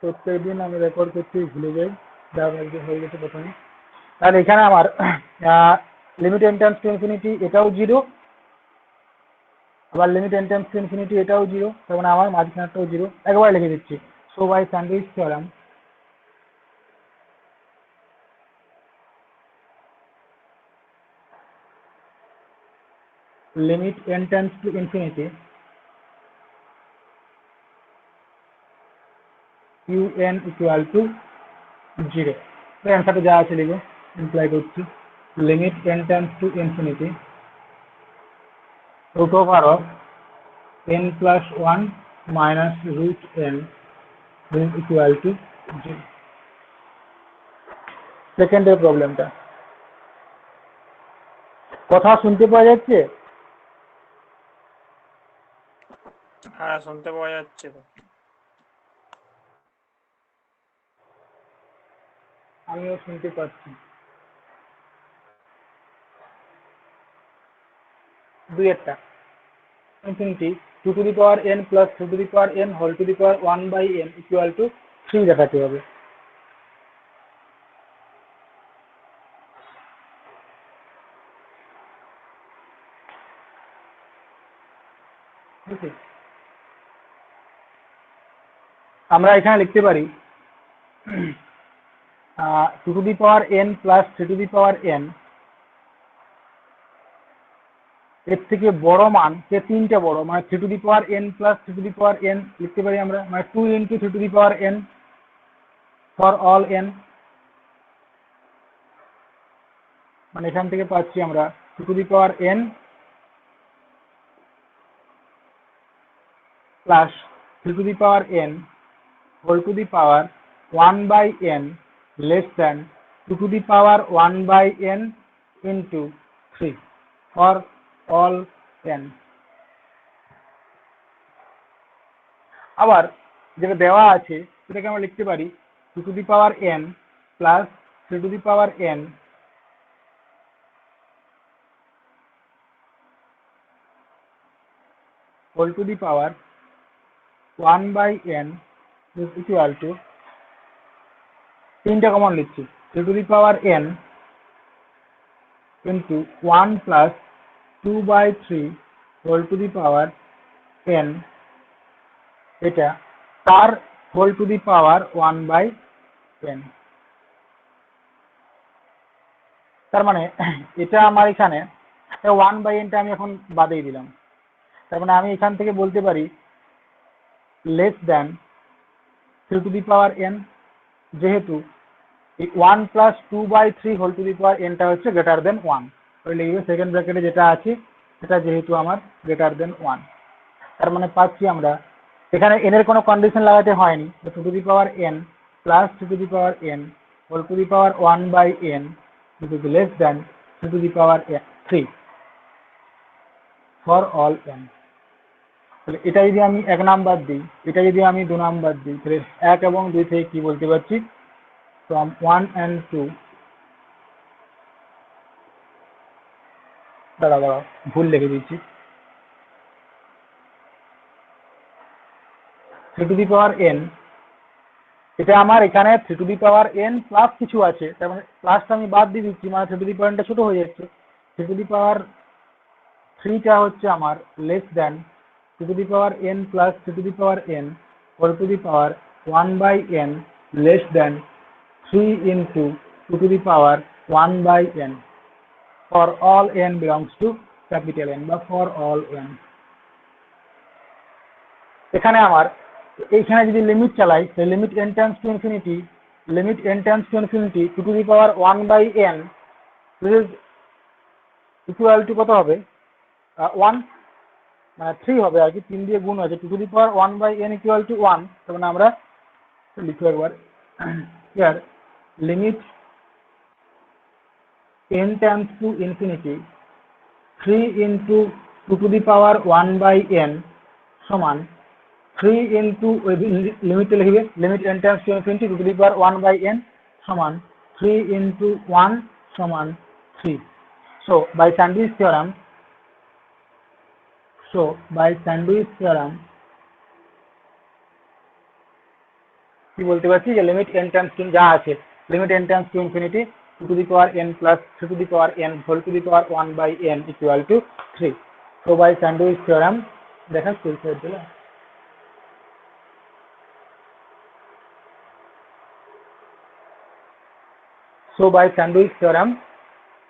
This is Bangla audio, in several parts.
প্রত্যেকদিন আমি রেকর্ড করতে ভুলে যাই, যা একদিন হয়ে গেছে প্রথমে। তাহলে এখানে আমার limit n Times to infinity এটাও 0, আবার limit n Times to infinity এটাও 0, তার মানে আমার মাঝখানেরটাও 0। একবার লিখে দিচ্ছি। So by sandwich theorem limit n tends to infinity un equal to 0। তো অ্যান্সারটা যা আছে লিখো, ইমপ্লাই করছি limit n tends to infinity root over of n plus 1 minus root n is equal to 0। সেকেন্ডের প্রবলেমটা কথা শুনতে পাওয়া যাচ্ছে? হ্যাঁ, শুনতে পাওয়া যাচ্ছে। আমিও শুনতে পাচ্ছি। দুইয়েরটা infinity 2 to the power n plus 2 to the power n whole to the power 1 by n equal to 3 দেখাতে হবে। আমরা এখানে লিখতে পারি 2 to the power n plus 3 to the power n এর থেকে বড় মান যে তিনটে বড়, মানে 3 to the power n plus 3 to the power n লিখতে পারি আমরা, মানে 2 into 3 to the power n for all n, মানে এখান থেকে পাচ্ছি আমরা 2 to the power n plus 3 to the power n whole to the power 1 by n less than 2 to the power 1 by n into 3 for all n। আবার যেটা দেওয়া আছে সেটাকে আমরা লিখতে পারি 2 to the power n plus 3 to the power n whole to the power 1 by n is equal to, তিনটা কমন লিখছি, 3 to the power n into 1 plus 2 by 3 whole to the power n, এটা তার whole to the power 1 by n। তার মানে এটা আমার এখানে 1 by n টা আমি এখন বাদেই দিলাম, তার মানে আমি এখান থেকে বলতে পারি less than 3 to the power n, যেহেতু 1 plus 2 by 3 whole to the power n টা হচ্ছে গ্রেটার দেন 1, ওই লিখবে সেকেন্ড ব্র্যাকেটে যেটা আছে সেটা যেহেতু আমার গ্রেটার দেন 1। তার মানে পাচ্ছি আমরা এখানে n এর কোনো কন্ডিশন লাগাতে হয়নি, 2 to the power n plus 2 to the power n whole to the power 1 by n is less than 2 to the power 3 for all n। তাহলে এটা যদি আমি 1 নাম্বার দিই, এটা যদি আমি 2 নাম্বার দিই, তাহলে 1 এবং 2 থেকে কি বলতে পারছি, from 1 and 2, দাঁড়াও ভুল লিখে দিচ্ছি, 3 to the power n, এটা আমার এখানে 3 to the power n plus কিছু আছে, তার মানে প্লাসটা আমি বাদ দিয়ে দিচ্ছি, মানে 3 to the power n টা ছোট হয়ে যাচ্ছে, 3 to the power 3 টা হচ্ছে আমার less than 2 to the power n plus 3 to the power n whole to the power 1 by n less than 3 into 2 to the power 1 by n for all n belongs to capital N বা for all n। এখানে আমার এইখানে যদি লিমিট চালাই, তাহলে limit n Times to infinity, limit n Times to infinity 2 to the power 1 by n this is equal to কত হবে, 1, মানে 3 হবে আর কি, 3 দিয়ে গুণ আছে, 2 to the power 1 by n equal to 1। তার মানে আমরা লিখব একবার here limit n tends to infinity 3 into 2 to the power 1 by n সমান 3 into লিমিটে লিখবে limit n tends to infinity 2 to the power 1 by n সমান 3 into 1 সমান 3। So by Sandwich theorem কি বলতে পারছি যে লিমিট n টেন্ডস টু যা আছে limit n tends to infinity 2 to the power n plus 3 to the power n whole to the power 1 by n equal to 3। So by sandwich theorem দেখেন স্ক্রিনশট দিলে। সো বাই স্যান্ডউইচ থিওরাম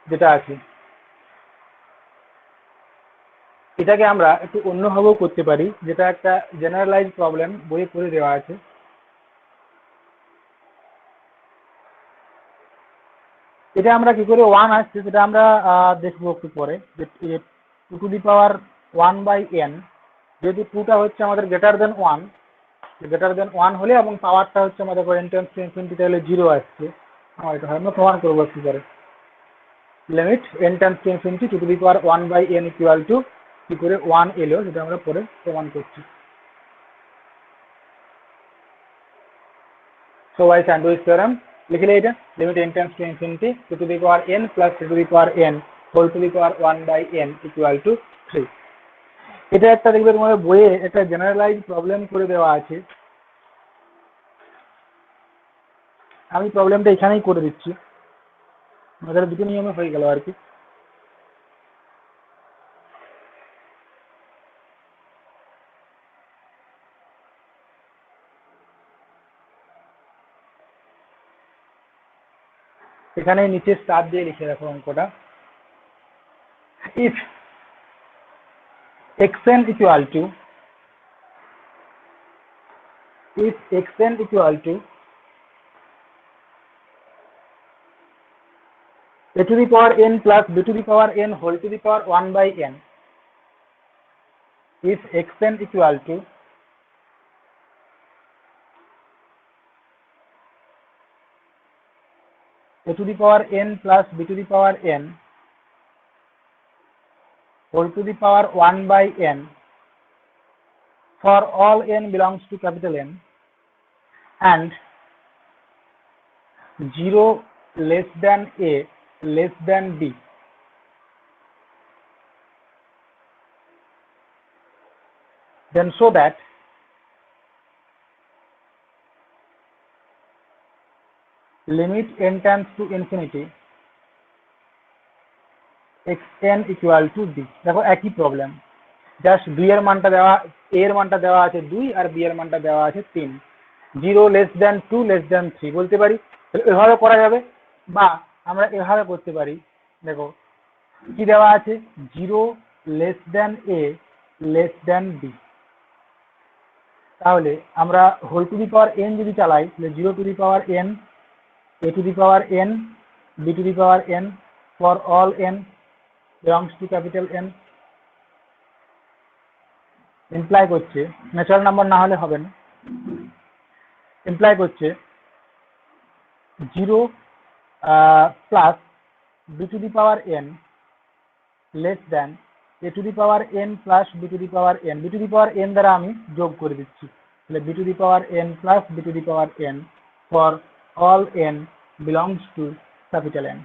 যেটা আছে এটাকে আমরা একটু অন্যভাবেও করতে পারি, যেটা একটা জেনারেলাইজ প্রবলেম বইয়ে করে দেওয়া আছে। এটা আমরা কি করে 1 আসছে সেটা আমরা দেখবো একটু পরে। যে 2 to the power 1 by n, যেহেতু 2টা হচ্ছে আমাদের গ্রেটার দেন 1 হলে এবং পাওয়ারটা হচ্ছে আমাদের n টেন্ডস টু ইনফিনিটি তাহলে 0 আসছে। এটা আমরা প্রমাণ করবো একটু পরে। Limit n tends to infinity 2 to the power 1 by n equal to কি করে 1 এলো সেটা আমরা পরে প্রমাণ করছি। সো বাই স্যান্ডউইচ থিওরাম লিখলে এটা limit n tends to infinity 2 to the power n plus 3 to the power n whole to the power 1 by n equal to 3। এটা একটা দেখবে তোমাদের বইয়ে একটা জেনারেলাইজ প্রবলেম করে দেওয়া আছে। আমি প্রবলেমটা এখানেই করে দিচ্ছি, আমাদের দুটো নিয়মে হয়ে গেল আর কি। এখানে নিচে স্টার দিয়ে লিখে রাখো অঙ্কটা। If xn equal to a to the power n plus b to the power n whole to the power 1 by n, if xn equal to a to the power n plus b to the power n whole to the power 1 by n for all n belongs to capital N and 0 less than a less than b, then show that limit n tends to infinity xn equal to b। দেখো একই প্রবলেম, জাস্ট b এর মানটা দেওয়া, a এর মানটা দেওয়া আছে 2 আর b এর মানটা দেওয়া আছে 3। 0 লেস দেন 2 লেস দেন 3 বলতে পারি, এভাবে করা যাবে। বা আমরা এভাবে করতে পারি, দেখো কি দেওয়া আছে 0 less than a less than b, তাহলে আমরা whole to the power n যদি চালাই তাহলে 0 to the power n a to the power n b to the power n for all n belongs to capital N imply করছে, ন্যাচারাল নাম্বার না হলে হবে না, ইমপ্লাই করছে 0 plus b to the power n less than a to the power n plus b to the power n, b to the power n দ্বারা আমি যোগ করে দিচ্ছি, তাহলে b to the power n plus b to the power n for all n belongs to capital N।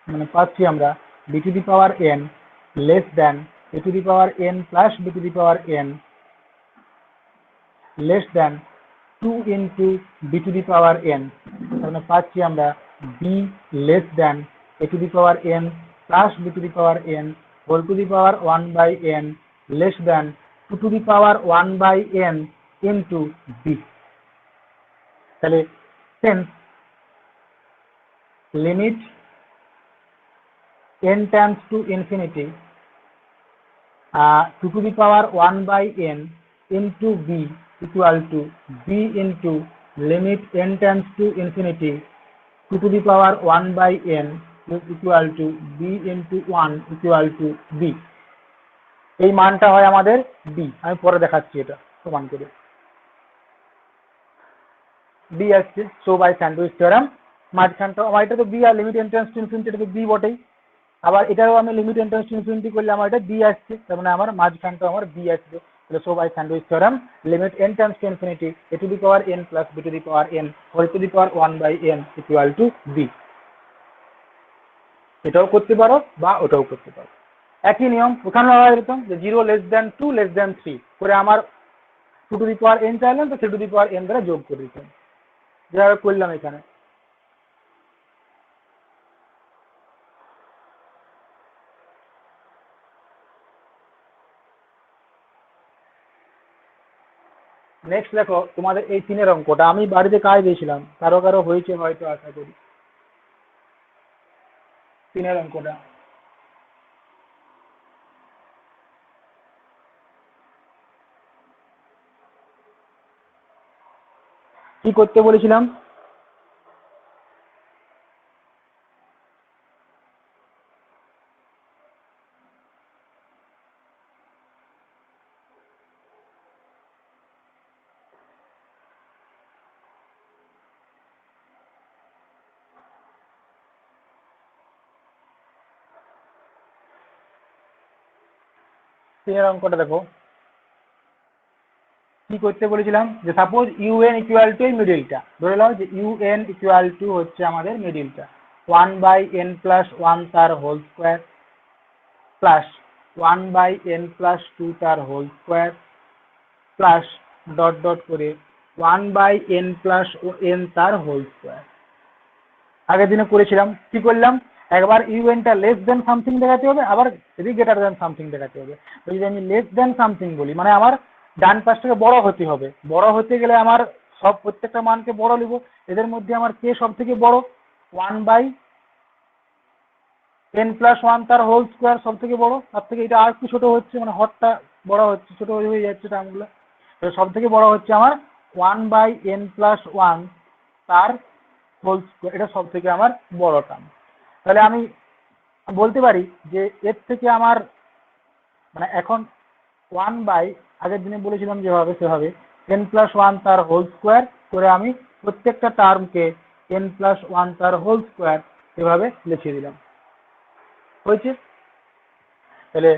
মানে পাচ্ছি আমরা b to the power n less than a to the power n plus b to the power n less than 2 into b to the power n, তাহলে পাচ্ছি আমরা b less than a to the power n plus b to the power n whole to the power 1 by n less than 2 to the power 1 by n into b। তাহলে hence limit n tends to infinity 2 to the power 1 by n into b equal to b into limit n tends to infinity 2 to the power 1 by n is equal to b into 1 equal to b। এই মানটা হয় আমাদের b, আমি পরে দেখাচ্ছি এটা প্রমাণ করে। b আসছে সো বাই স্যান্ডউইচ থিওরাম, মাঝখানটা আমার এটা তো b আর limit n tends to infinity এটা তো b বটেই, আবার এটাও আমি limit n tends to infinity করলে আমার এটা b আসছে, তার মানে আমার মাঝখানটা আমার b আসছে। তাহলে so by sandwich theorem limit n tends to infinity a to the power n plus b to the power n whole to the power 1 by n equal to b। এটাও করতে পারো বা ওটাও করতে পারো, একই নিয়ম। ওখানে আমরা এরকম যে 0 লেস দেন 2 লেস দেন 3 করে আমার 2n চাইলাম, তো 3n দ্বারা যোগ করে দিতাম, যেভাবে করলাম এখানে। নেক্সট দেখো তোমাদের এই 3-এর অঙ্কটা আমি বাড়িতে কাজ দিয়েছিলাম, কারো কারো হয়েছে হয়তো, আশা করি। 3-এর অঙ্কটা কি করতে বলেছিলাম? তিনের অঙ্কটা দেখো কি করতে বলেছিলাম, যে সাপোজ ইউএন ইকুয়াল টু এই মিডিলটা ধরে নাও, যে ইউএন ইকুয়াল টু হচ্ছে আমাদের মিডিলটা 1/n+1 তার হোল স্কোয়ার প্লাস 1/n+2 তার whole square plus dot dot করে 1/n+n তার হোল স্কোয়ার। আগের দিনে করেছিলাম, কি করলাম, একবার ইউএনটা লেস দেন সামথিং দেখাতে হবে, আবার গ্রেটার দেন সামথিং দেখাতে হবে। তো যদি আমি লেস দেন সামথিং বলি, মানে আমার ডান পাশটাকে বড় হতে হবে, বড় হতে গেলে আমার সব প্রত্যেকটা মানকে বড় নিব। এদের মধ্যে আমার কে সব থেকে বড়? 1/n+1 তার হোল স্কোয়ার সব থেকে বড়, তার থেকে এটা আর একটু ছোট হচ্ছে, মানে হরটা বড় হচ্ছে, ছোট হয়ে যাচ্ছে টার্মগুলো। সব থেকে বড় হচ্ছে আমার 1/n+1 তার হোল স্কোয়ার, এটা সব থেকে আমার বড় টার্ম। তাহলে আমি বলতে পারি যে এর থেকে আমার মানে এখন 1 বাই, আগের দিনে বলেছিলাম যেভাবে সেভাবে n+1 তার হোল স্কোয়ার করে আমি প্রত্যেকটা টার্মকে n+1 তার হোল স্কোয়ার এভাবে লিখে দিলাম। হয়েছে? তাহলে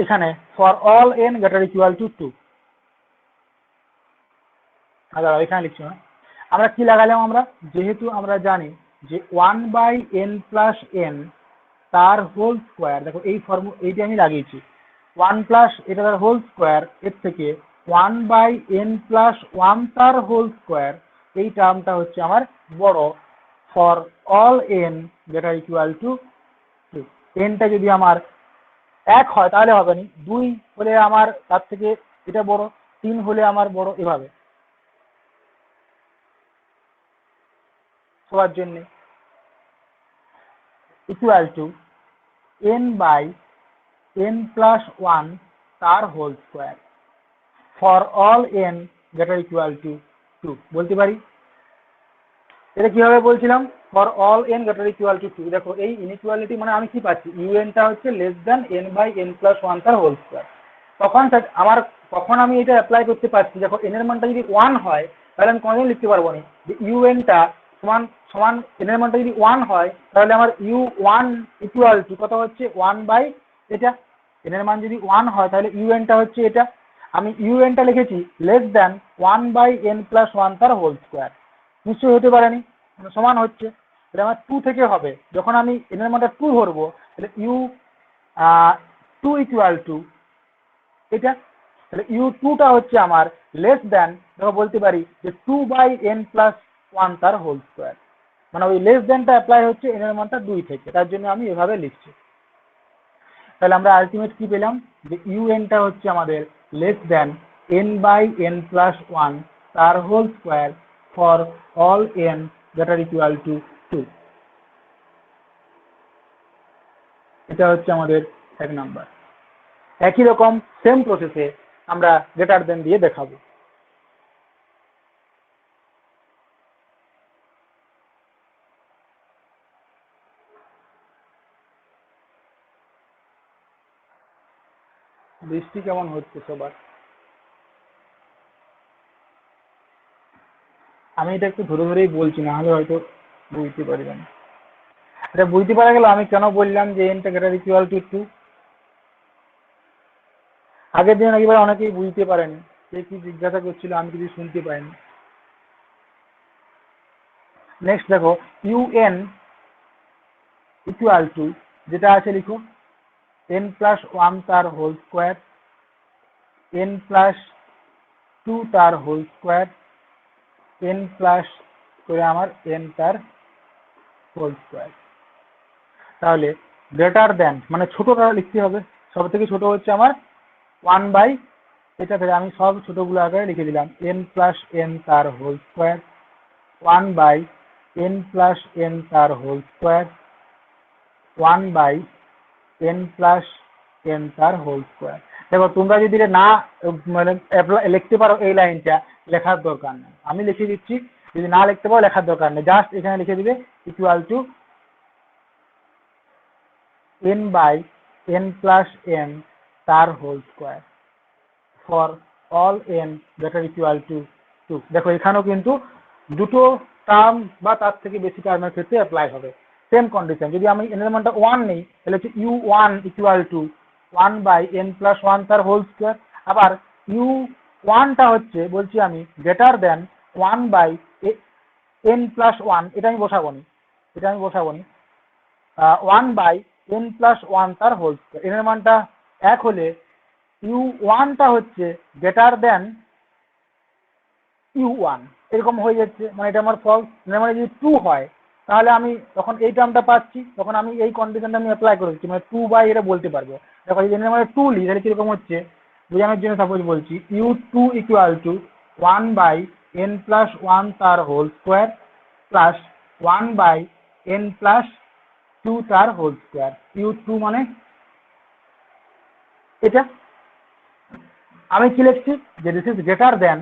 এখানে for all n greater equal to 2, আচ্ছা এখানে লিখছি না, আমরা কি লাগালাম, আমরা যেহেতু আমরা জানি যে 1/n+n তার হোল স্কোয়ার, দেখো এই এইটা আমি লাগিয়েছি 1+ এটা তার হোল স্কোয়ার, এর থেকে 1/n+1 তার হোল স্কোয়ার, এই টার্মটা হচ্ছে আমার বড় for all n greater equal to 2। nটা যদি আমার 1 হয় তাহলে হবে না, 2 হলে আমার তার থেকে এটা বড়, 3 হলে আমার বড়, এভাবে সবার জন্য ইকুয়াল টু n/n+1 তার whole square for all n greater equal to 2 বলতে পারি। এটা কিভাবে বলছিলাম? For all n greater equal to 2, দেখো এই ইনইকুয়ালিটি মানে আমি কি পাচ্ছি, ইউএনটা হচ্ছে লেস দ্যান n/n+1 তার হোল স্কোয়ার। তখন আমি এটা অ্যাপ্লাই করতে পারছি, দেখো n এর মানটা যদি 1 হয় তাহলে আমি কোনোদিন লিখতে পারবো না যে ইউএনটা সমান সমান n এর মানটা যদি 1 হয় তাহলে আমার u1 ইকুয়াল টু কত হচ্ছে 1 বাই এটা, n এর মান যদি 1 হয় তাহলে ইউএনটা হচ্ছে এটা, আমি ইউএনটা লিখেছি লেস দ্যান 1/n+1 তার হোল স্কোয়ার, নিশ্চয়ই হতে পারেনি, সমান হচ্ছে, এটা আমার 2 থেকে হবে। যখন আমি n এর মানটা 2 ধরবো তাহলে u2 ইকুয়াল টু এটা, তাহলে u2টা হচ্ছে আমার লেস দ্যান, দেখো বলতে পারি যে 2/n+1 তার হোল স্কোয়ার, মানে ওই লেস দ্যানটা অ্যাপ্লাই হচ্ছে n এর মানটা 2 থেকে, তার জন্য আমি এভাবে লিখছি। তাহলে আমরা আলটিমেট কি পেলাম, যে ইউএনটা হচ্ছে আমাদের লেস দ্যান n/n+1 তার whole square for all n greater equal to 2। এটা হচ্ছে আমাদের 1 নাম্বার। একই রকম সেম প্রসেসে আমরা গ্রেটার দেন দিয়ে দেখাবো। বৃষ্টি কেমন হচ্ছে সবার? আমি এটা একটু ধরে ধরেই বলছি, না হলে হয়তো বুঝতে পারবেন। এটা বুঝতে পারা গেল আমি কেন বললাম যে এনটা গ্রেটার ইকুয়াল টু 2। আগের দিন একেবারে অনেকেই বুঝতে পারেনি, সে কি জিজ্ঞাসা করছিল আমি কিছু শুনতে পাইনি। নেক্সট দেখো ইউএন ইকুয়াল টু যেটা আছে লিখো n+1 তার হোল স্কোয়ার, n+2 টু তার হোল স্কোয়ার n প্লাস করে আমার n তার হোল স্কোয়ার। তাহলে গ্রেটার দেন মানে ছোটটা লিখতে হবে, সব থেকে ছোট হচ্ছে আমার 1 বাই, এটা থেকে আমি সব ছোটগুলো আগে লিখে দিলাম n প্লাস n তার whole square 1/n plus n তার whole square 1/n plus n তার হোল স্কোয়ার। দেখো তোমরা যদি এটা না মানে লিখতে পারো এই লাইনটা লেখার দরকার নেই, আমি লিখে দিচ্ছি, যদি না লিখতে পারো লেখার দরকার নেই, জাস্ট এখানে লিখে দিবে equal to n/n plus n তার whole square for all n greater equal to 2। দেখো এখানেও কিন্তু দুটো টার্ম বা তার থেকে বেশি টার্মের ক্ষেত্রে অ্যাপ্লাই হবে সেম কন্ডিশন। যদি আমি n এর মানটা 1 নেই তাহলে হচ্ছে u1 equal to 1/n plus 1 তার হোল স্কোয়ার। আবার u1 টা হচ্ছে বলছি আমি গ্রেটার দেন 1/n প্লাস 1, এটা আমি বসাবো নি, 1/n প্লাস 1 তার হোল স্কোয়ার। n এর মানটা 1 হলে u1 টা হচ্ছে গ্রেটার দেন u1, এরকম হয়ে যাচ্ছে, মানে এটা আমার ফলস। মানে যদি 2 হয় তাহলে আমি তখন এই টার্মটা পাচ্ছি, তখন আমি এই কন্ডিশনটা আমি অ্যাপ্লাই করে দিচ্ছি, মানে 2 এটা বলতে পারবো। দেখো যদি মানে 2 লি তাহলে কিরকম হচ্ছে বোঝানোর জন্য সাপোজ বলছি u2 equal to 1/n plus 1 তার whole square plus 1/n plus 2 তার হোল স্কোয়ার। u2 মানে এটা আমি কি লিখছি যে this is greater than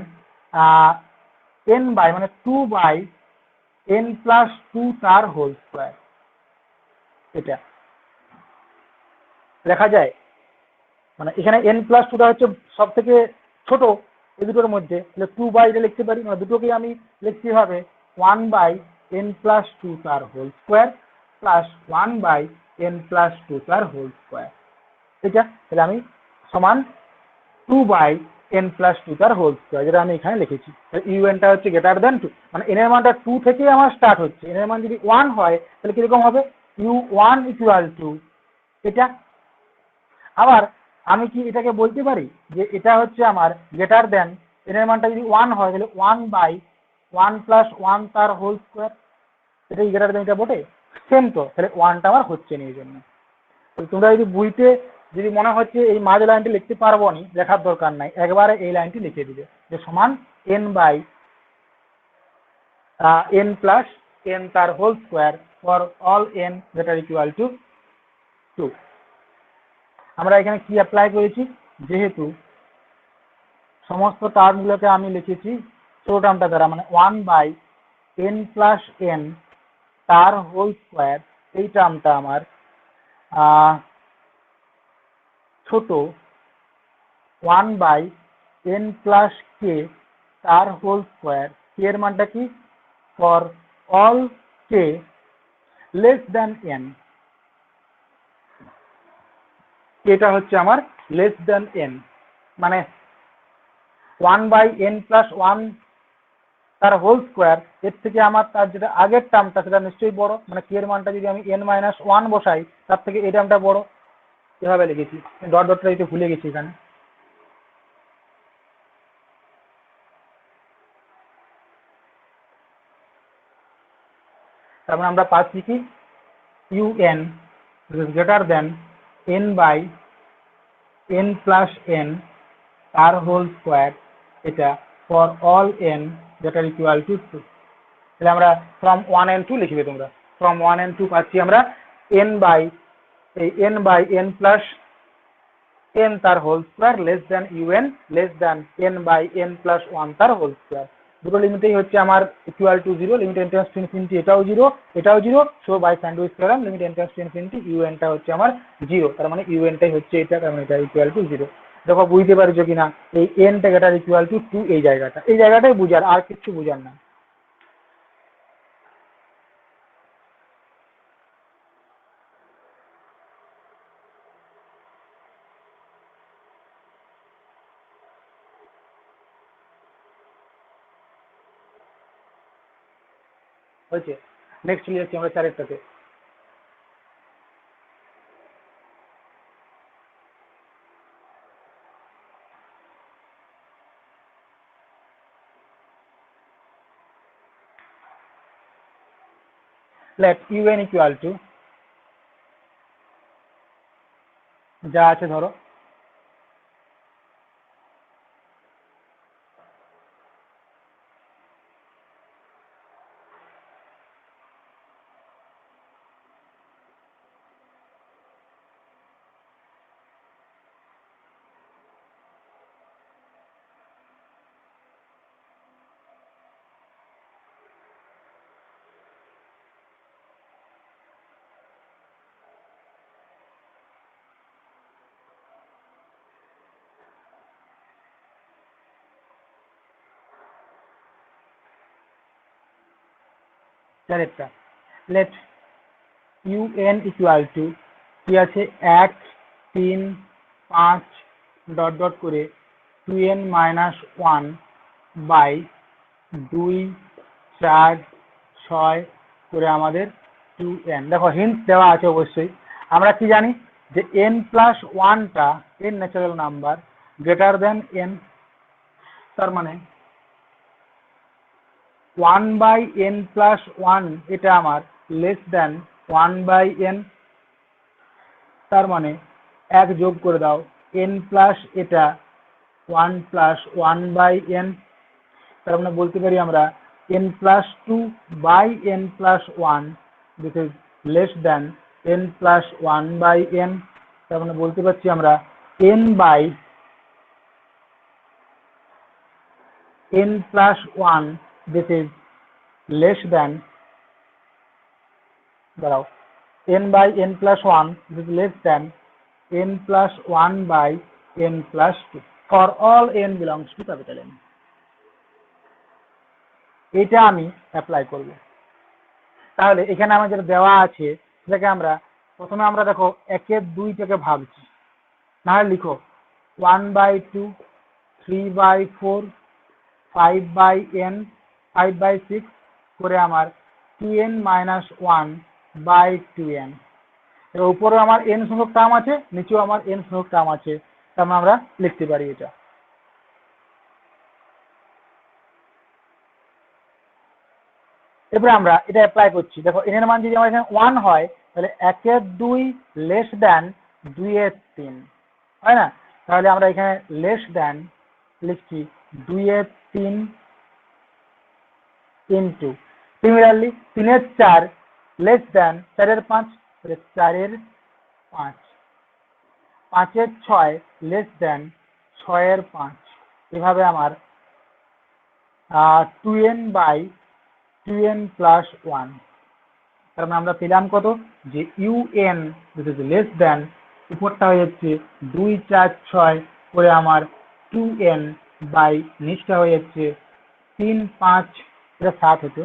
n by মানে 2/n প্লাস 2 তার হোল স্কোয়ার, এটা লেখা যায়। মানে এখানে n প্লাস 2টা হচ্ছে সব থেকে ছোট এই দুটোর মধ্যে, তাহলে 2 এটা লিখতে পারি, মানে দুটোকে আমি লিখতে হবে 1/n প্লাস 2 তার whole square plus 1/n plus 2 তার হোল স্কোয়ার, এটা তাহলে আমি সমান 2/n প্লাস 2 তার হোল স্কোয়ার, যেটা আমি এখানে লিখেছি। ইউএনটা হচ্ছে গ্রেটার দেন 2, মানে n এর মানটা 2 থেকেই আমার স্টার্ট হচ্ছে। n এর মান যদি 1 হয় তাহলে কিরকম হবে u1 ইকুয়াল টু এটা। আবার আমি কি এটাকে বলতে পারি যে এটা হচ্ছে আমার গ্রেটার দেন, n এর মানটা যদি 1 হয় তাহলে 1/1 প্লাস 1 তার হোল স্কোয়ার, এটাই গ্রেটার দেন, এটা বটে সেম তো, তাহলে 1টা আমার হচ্ছে না। এই জন্য তোমরা যদি বইতে যদি মনে হচ্ছে এই মাঝ লাইনটি লিখতে পারবো নি, লেখার দরকার নাই, একবারে এই লাইনটি লিখে দিবে যে সমান n প্লাস n তার whole square for all n greater equal to 2। আমরা এখানে কি অ্যাপ্লাই করেছি, যেহেতু সমস্ত টার্মগুলোকে আমি লিখেছি ছোট টার্মটা দ্বারা, মানে 1/n প্লাস n তার হোল স্কোয়ার, এই টার্মটা আমার ছোট 1/n প্লাস k তার হোল স্কোয়ার, k এর মানটা কি for all k less than n, এটা হচ্ছে আমার লেস দেন n, মানে 1/n প্লাস 1 তার হোল স্কোয়ার, এর থেকে আমার তার যেটা আগের টার্মটা সেটা নিশ্চয়ই বড়, মানে k এর মানটা যদি আমি n-1 বসাই তার থেকে এই টার্মটা বড়, এভাবে লিখেছি। ডট ডটটা একটু ভুলে গেছি এখানে। তারপর আমরা পাচ্ছি কি un greater than n/n plus n তার হোল স্কোয়ার, এটা for all n greater equal to 2। তাহলে আমরা ফ্রম 1 and 2 লিখবে তোমরা, ফ্রম 1 and 2 পাচ্ছি আমরা n/n প্লাস n তার whole square less than un less than n/n plus 1 তার হোল স্কোয়ার। দুটো লিমিটেই হচ্ছে আমার equal to 0, limit n tends to infinity, এটাও 0 এটাও 0, so by sandwich theorem limit n tends to infinity un টা হচ্ছে আমার 0, তার মানে un টাই হচ্ছে এটা, তার মানে এটা ইকুয়াল টু 0। দেখো বুঝতে পারছো কিনা এই n টা গ্রেটার ইকুয়াল টু 2, এই জায়গাটাই বুঝার, আর কিছু বুঝার না। হয়েছে, নেক্সট চলে যাচ্ছি আমরা চারেরটাতে। লেট ইউএন ইকুয়াল টু যা আছে ধরো চারেরটা লেট ইউএন ইকুয়াল টু কি আছে 1 3 5 ডট ডট করে 2n মাইনাস 1 বাই 2 4 6 করে আমাদের 2n। দেখো হিন্ট দেওয়া আছে অবশ্যই। আমরা কি জানি যে n প্লাস 1টা n natural number greater than n, তার মানে 1 বাই n প্লাস 1 এটা আমার লেস দেন 1 বাই n, তার মানে 1 যোগ করে দাও n প্লাস এটা 1 প্লাস 1 বাই n, তার মানে বলতে পারি আমরা n plus 2 by n plus 1 this is less than n plus 1 by n, তার মানে বলতে পারছি আমরা n by n plus 1 this is less than দাঁড়াও n by n plus 1 this is less than n plus 1 by n plus 2 for all n belongs to capital N। এটা আমি অ্যাপ্লাই করব। তাহলে এখানে আমার যেটা দেওয়া আছে সেটাকে আমরা প্রথমে আমরা দেখো 1-এর 2টাকে ভাগছি, না হয় লিখো 1/2 3/4 5/n 5/6 করে আমার 2n মাইনাস 1/2n। এর উপরে আমার n সংখ্যক টার্ম আছে, নিচেও আমার n সংখ্যক টার্ম আছে, তার মানে আমরা লিখতে পারি এটা। এরপরে আমরা এটা অ্যাপ্লাই করছি। দেখো n এর মান যদি আমার এখানে 1 হয় তাহলে 1-এর 2 লেস দেন 2-এর 3, হয় না? তাহলে আমরা এখানে লেস দেন লিখছি 2-এর 3 ইন্টু সিমিলারলি 3-এর 4 লেস দেন 4-এর 5, 4-এর 5 5-এর 6 লেস দেন 6-এর 5, এভাবে আমার 2n বাই 2n প্লাস 1, তার মানে আমরা পেলাম কত যে un লেস দেন উপরটা হয়ে যাচ্ছে 2 4 6 করে আমার 2n বাই নিচটা হয়ে যাচ্ছে 3 5 এটা 7 হতো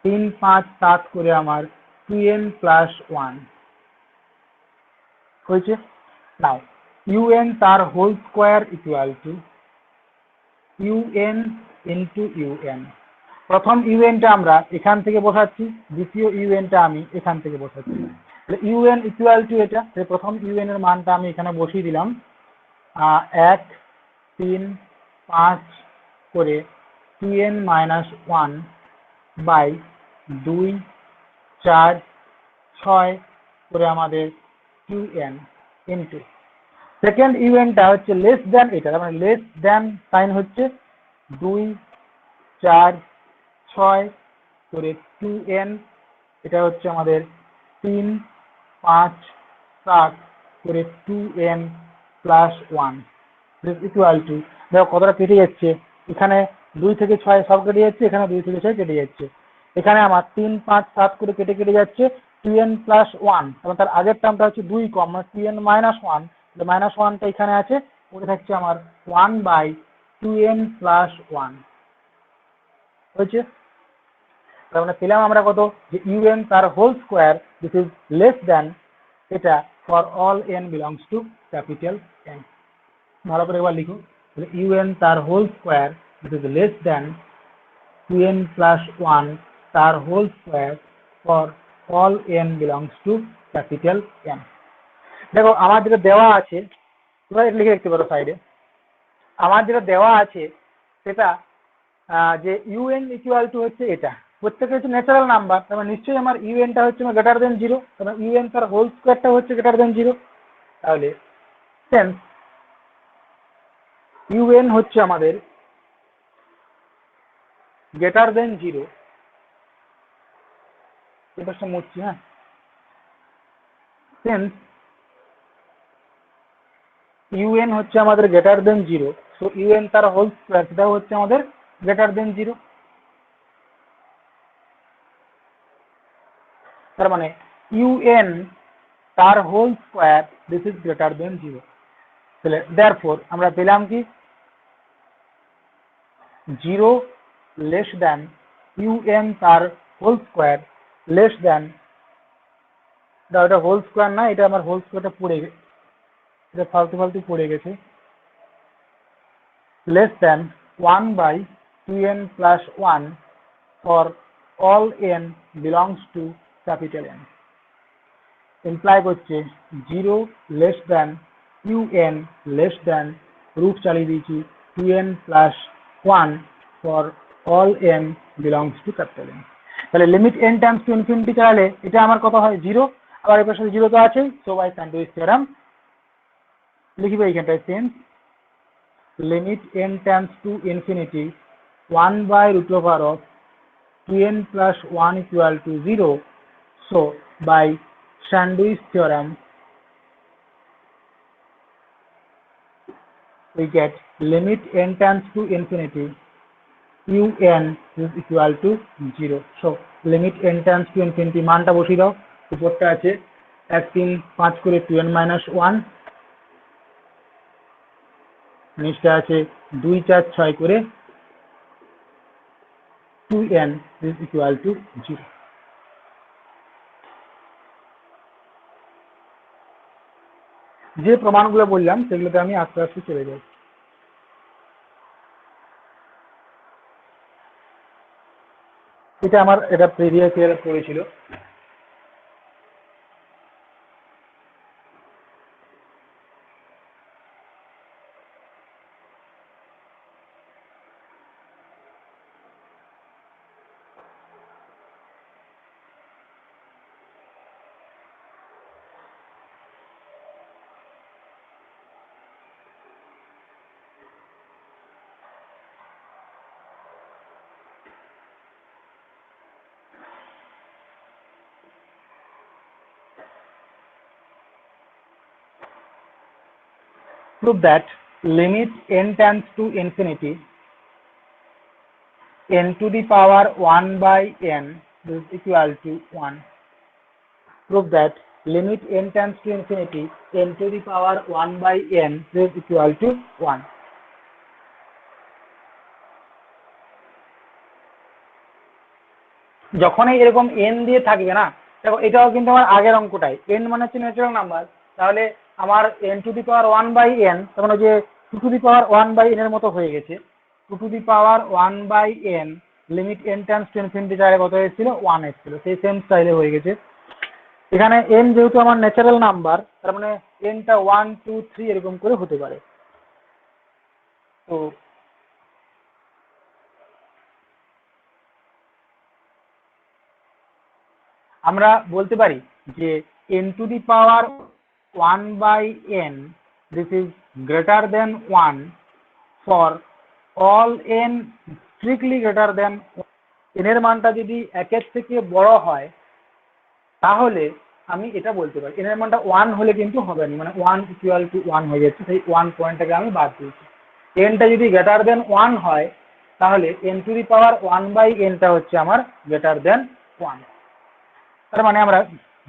3 5 7 করে আমার 2n প্লাস 1 হয়েছে। নাও un তার whole square equal to un into un। প্রথম ইউএনটা আমরা এখান থেকে বসাচ্ছি, দ্বিতীয় ইউএনটা আমি এখান থেকে বসাচ্ছি। ইউএন ইকুয়াল টু এটা, প্রথম ইউএন এর মানটা আমি এখানে বসিয়ে দিলাম 1 3 5 করে 2n মাইনাস 1 বাই 2 4 6 করে আমাদের 2n ইন্টু সেকেন্ড ইউএনটা হচ্ছে লেস দেন এটা, তার মানে লেস দেন সাইন হচ্ছে 2 4 6 করে 2n, এটা হচ্ছে আমাদের 3 5 7 করে 2n প্লাস 1 ইকুয়াল টু, দেখো কতটা কেটে যাচ্ছে, এখানে 2 থেকে 6 সব কেটে যাচ্ছে, এখানে 2 থেকে 6 কেটে যাচ্ছে, এখানে আমার 3 5 7 করে কেটে কেটে যাচ্ছে 2n প্লাস 1, এবং তার আগের টার্মটা হচ্ছে 2 কম মানে 2n মাইনাস 1, মাইনাস 1টা এখানে আছে, ওটা থাকছে আমার 1 বাই 2n প্লাস 1 হয়েছে। তার মানে পেলাম আমরা কত যে un তার whole square this is less than এটা for all n belongs to capital N। ভালো করে একবার লিখো, un তার whole square this is less than 2n plus 1 তার whole square for all n belongs to capital N। দেখো আমার যেটা দেওয়া আছে তোমরা এটা লিখে রাখতে পারো সাইডে, আমার যেটা দেওয়া আছে সেটা যে un ইকুয়াল টু হচ্ছে এটা, প্রত্যেকটা হচ্ছে ন্যাচারাল নাম্বার, তার মানে নিশ্চয়ই আমার ইউএনটা হচ্ছে আমার গ্রেটার দেন 0, কারণ ইউএন তার হোল স্কোয়ারটা হচ্ছে গ্রেটার দেন 0। তাহলে সেন্স ইউএন হচ্ছে আমাদের গ্রেটার দেন 0, এটা মুছছি, হ্যাঁ, সেন্স ইউএন হচ্ছে আমাদের গ্রেটার দেন 0, সো ইউএন তার হোল স্কোয়ার সেটাও হচ্ছে আমাদের গ্রেটার দেন 0। তার মানে ইউএন তার whole square this is greater than 0। তাহলে দেয়ারফর আমরা পেলাম কি 0 লেস দেন ইউএন তার হোল স্কোয়ার লেস দেন, এটা হোল স্কোয়ার না, এটা আমার হোল স্কোয়ারটা পড়ে গেছে, এটা ফালতু ফালতু পড়ে গেছে, less than 1/2n plus 1 for all n belongs to capital N। Imply করছে 0 less than un less than root চালিয়ে দিয়েছি 2n plus 1 for all n belongs to capital N। তাহলে limit n Times to infinity চালালে এটা আমার কত হয় 0, আবার এর পাশে 0 তো আছেই, সো বাই স্যান্ডউইচ থিওরাম লিখবে এইখানটায় sense limit n tends to infinity 1/√2n plus 1 equal to 0. So by Sandwich theorem we get limit n tends to infinity un is equal to 0. So limit n tends to infinity মানটা বসিয়ে দাও, উপরটা আছে 1 3 5 করে 2n minus 1, নিচটা আছে 2 4 6 করে 2n is equal to 0। যে প্রমাণগুলো বললাম সেগুলোতে আমি আস্তে আস্তে চলে যাই। এটা আমার এটা প্রিভিয়াস ইয়ারে পড়েছিল। Prove that limit n tends to infinity n to the power 1/n is equal to 1. Prove that limit n tends to infinity n to the power 1/n is equal to 1. যখনই এরকম n দিয়ে থাকবে না, দেখো এটাও কিন্তু আমার আগের অঙ্কটাই, n মানে হচ্ছে ন্যাচারাল নাম্বার, তাহলে আমার n to the power 1/n, তখন ওই যে 2 টু দি পাওয়ার 1/n এর মতো হয়ে গেছে। 2 to the power 1/n limit n Times to infinity চাইলে কত এসেছিল 1 এসেছিল, সেই সেম স্টাইলে হয়ে গেছে। এখানে n যেহেতু আমার ন্যাচারাল নাম্বার, তার মানে n টা 1 2 3 এরকম করে হতে পারে। তো আমরা বলতে পারি যে n to the power 1/n this is greater than 1 for all n strictly greater than 1। n এর মানটা যদি 1 এর থেকে বড় হয় তাহলে আমি এটা বলতে পারি। n এর মানটা 1 হলে কিন্তু হবে না, মানে 1 equal to 1 হয়ে যাচ্ছে, সেই 1 পয়েন্টটাকে আমি বাদ দিয়েছি। n টা যদি গ্রেটার দেন 1 হয় তাহলে n to the power 1/n টা হচ্ছে আমার গ্রেটার দেন 1। তার মানে আমরা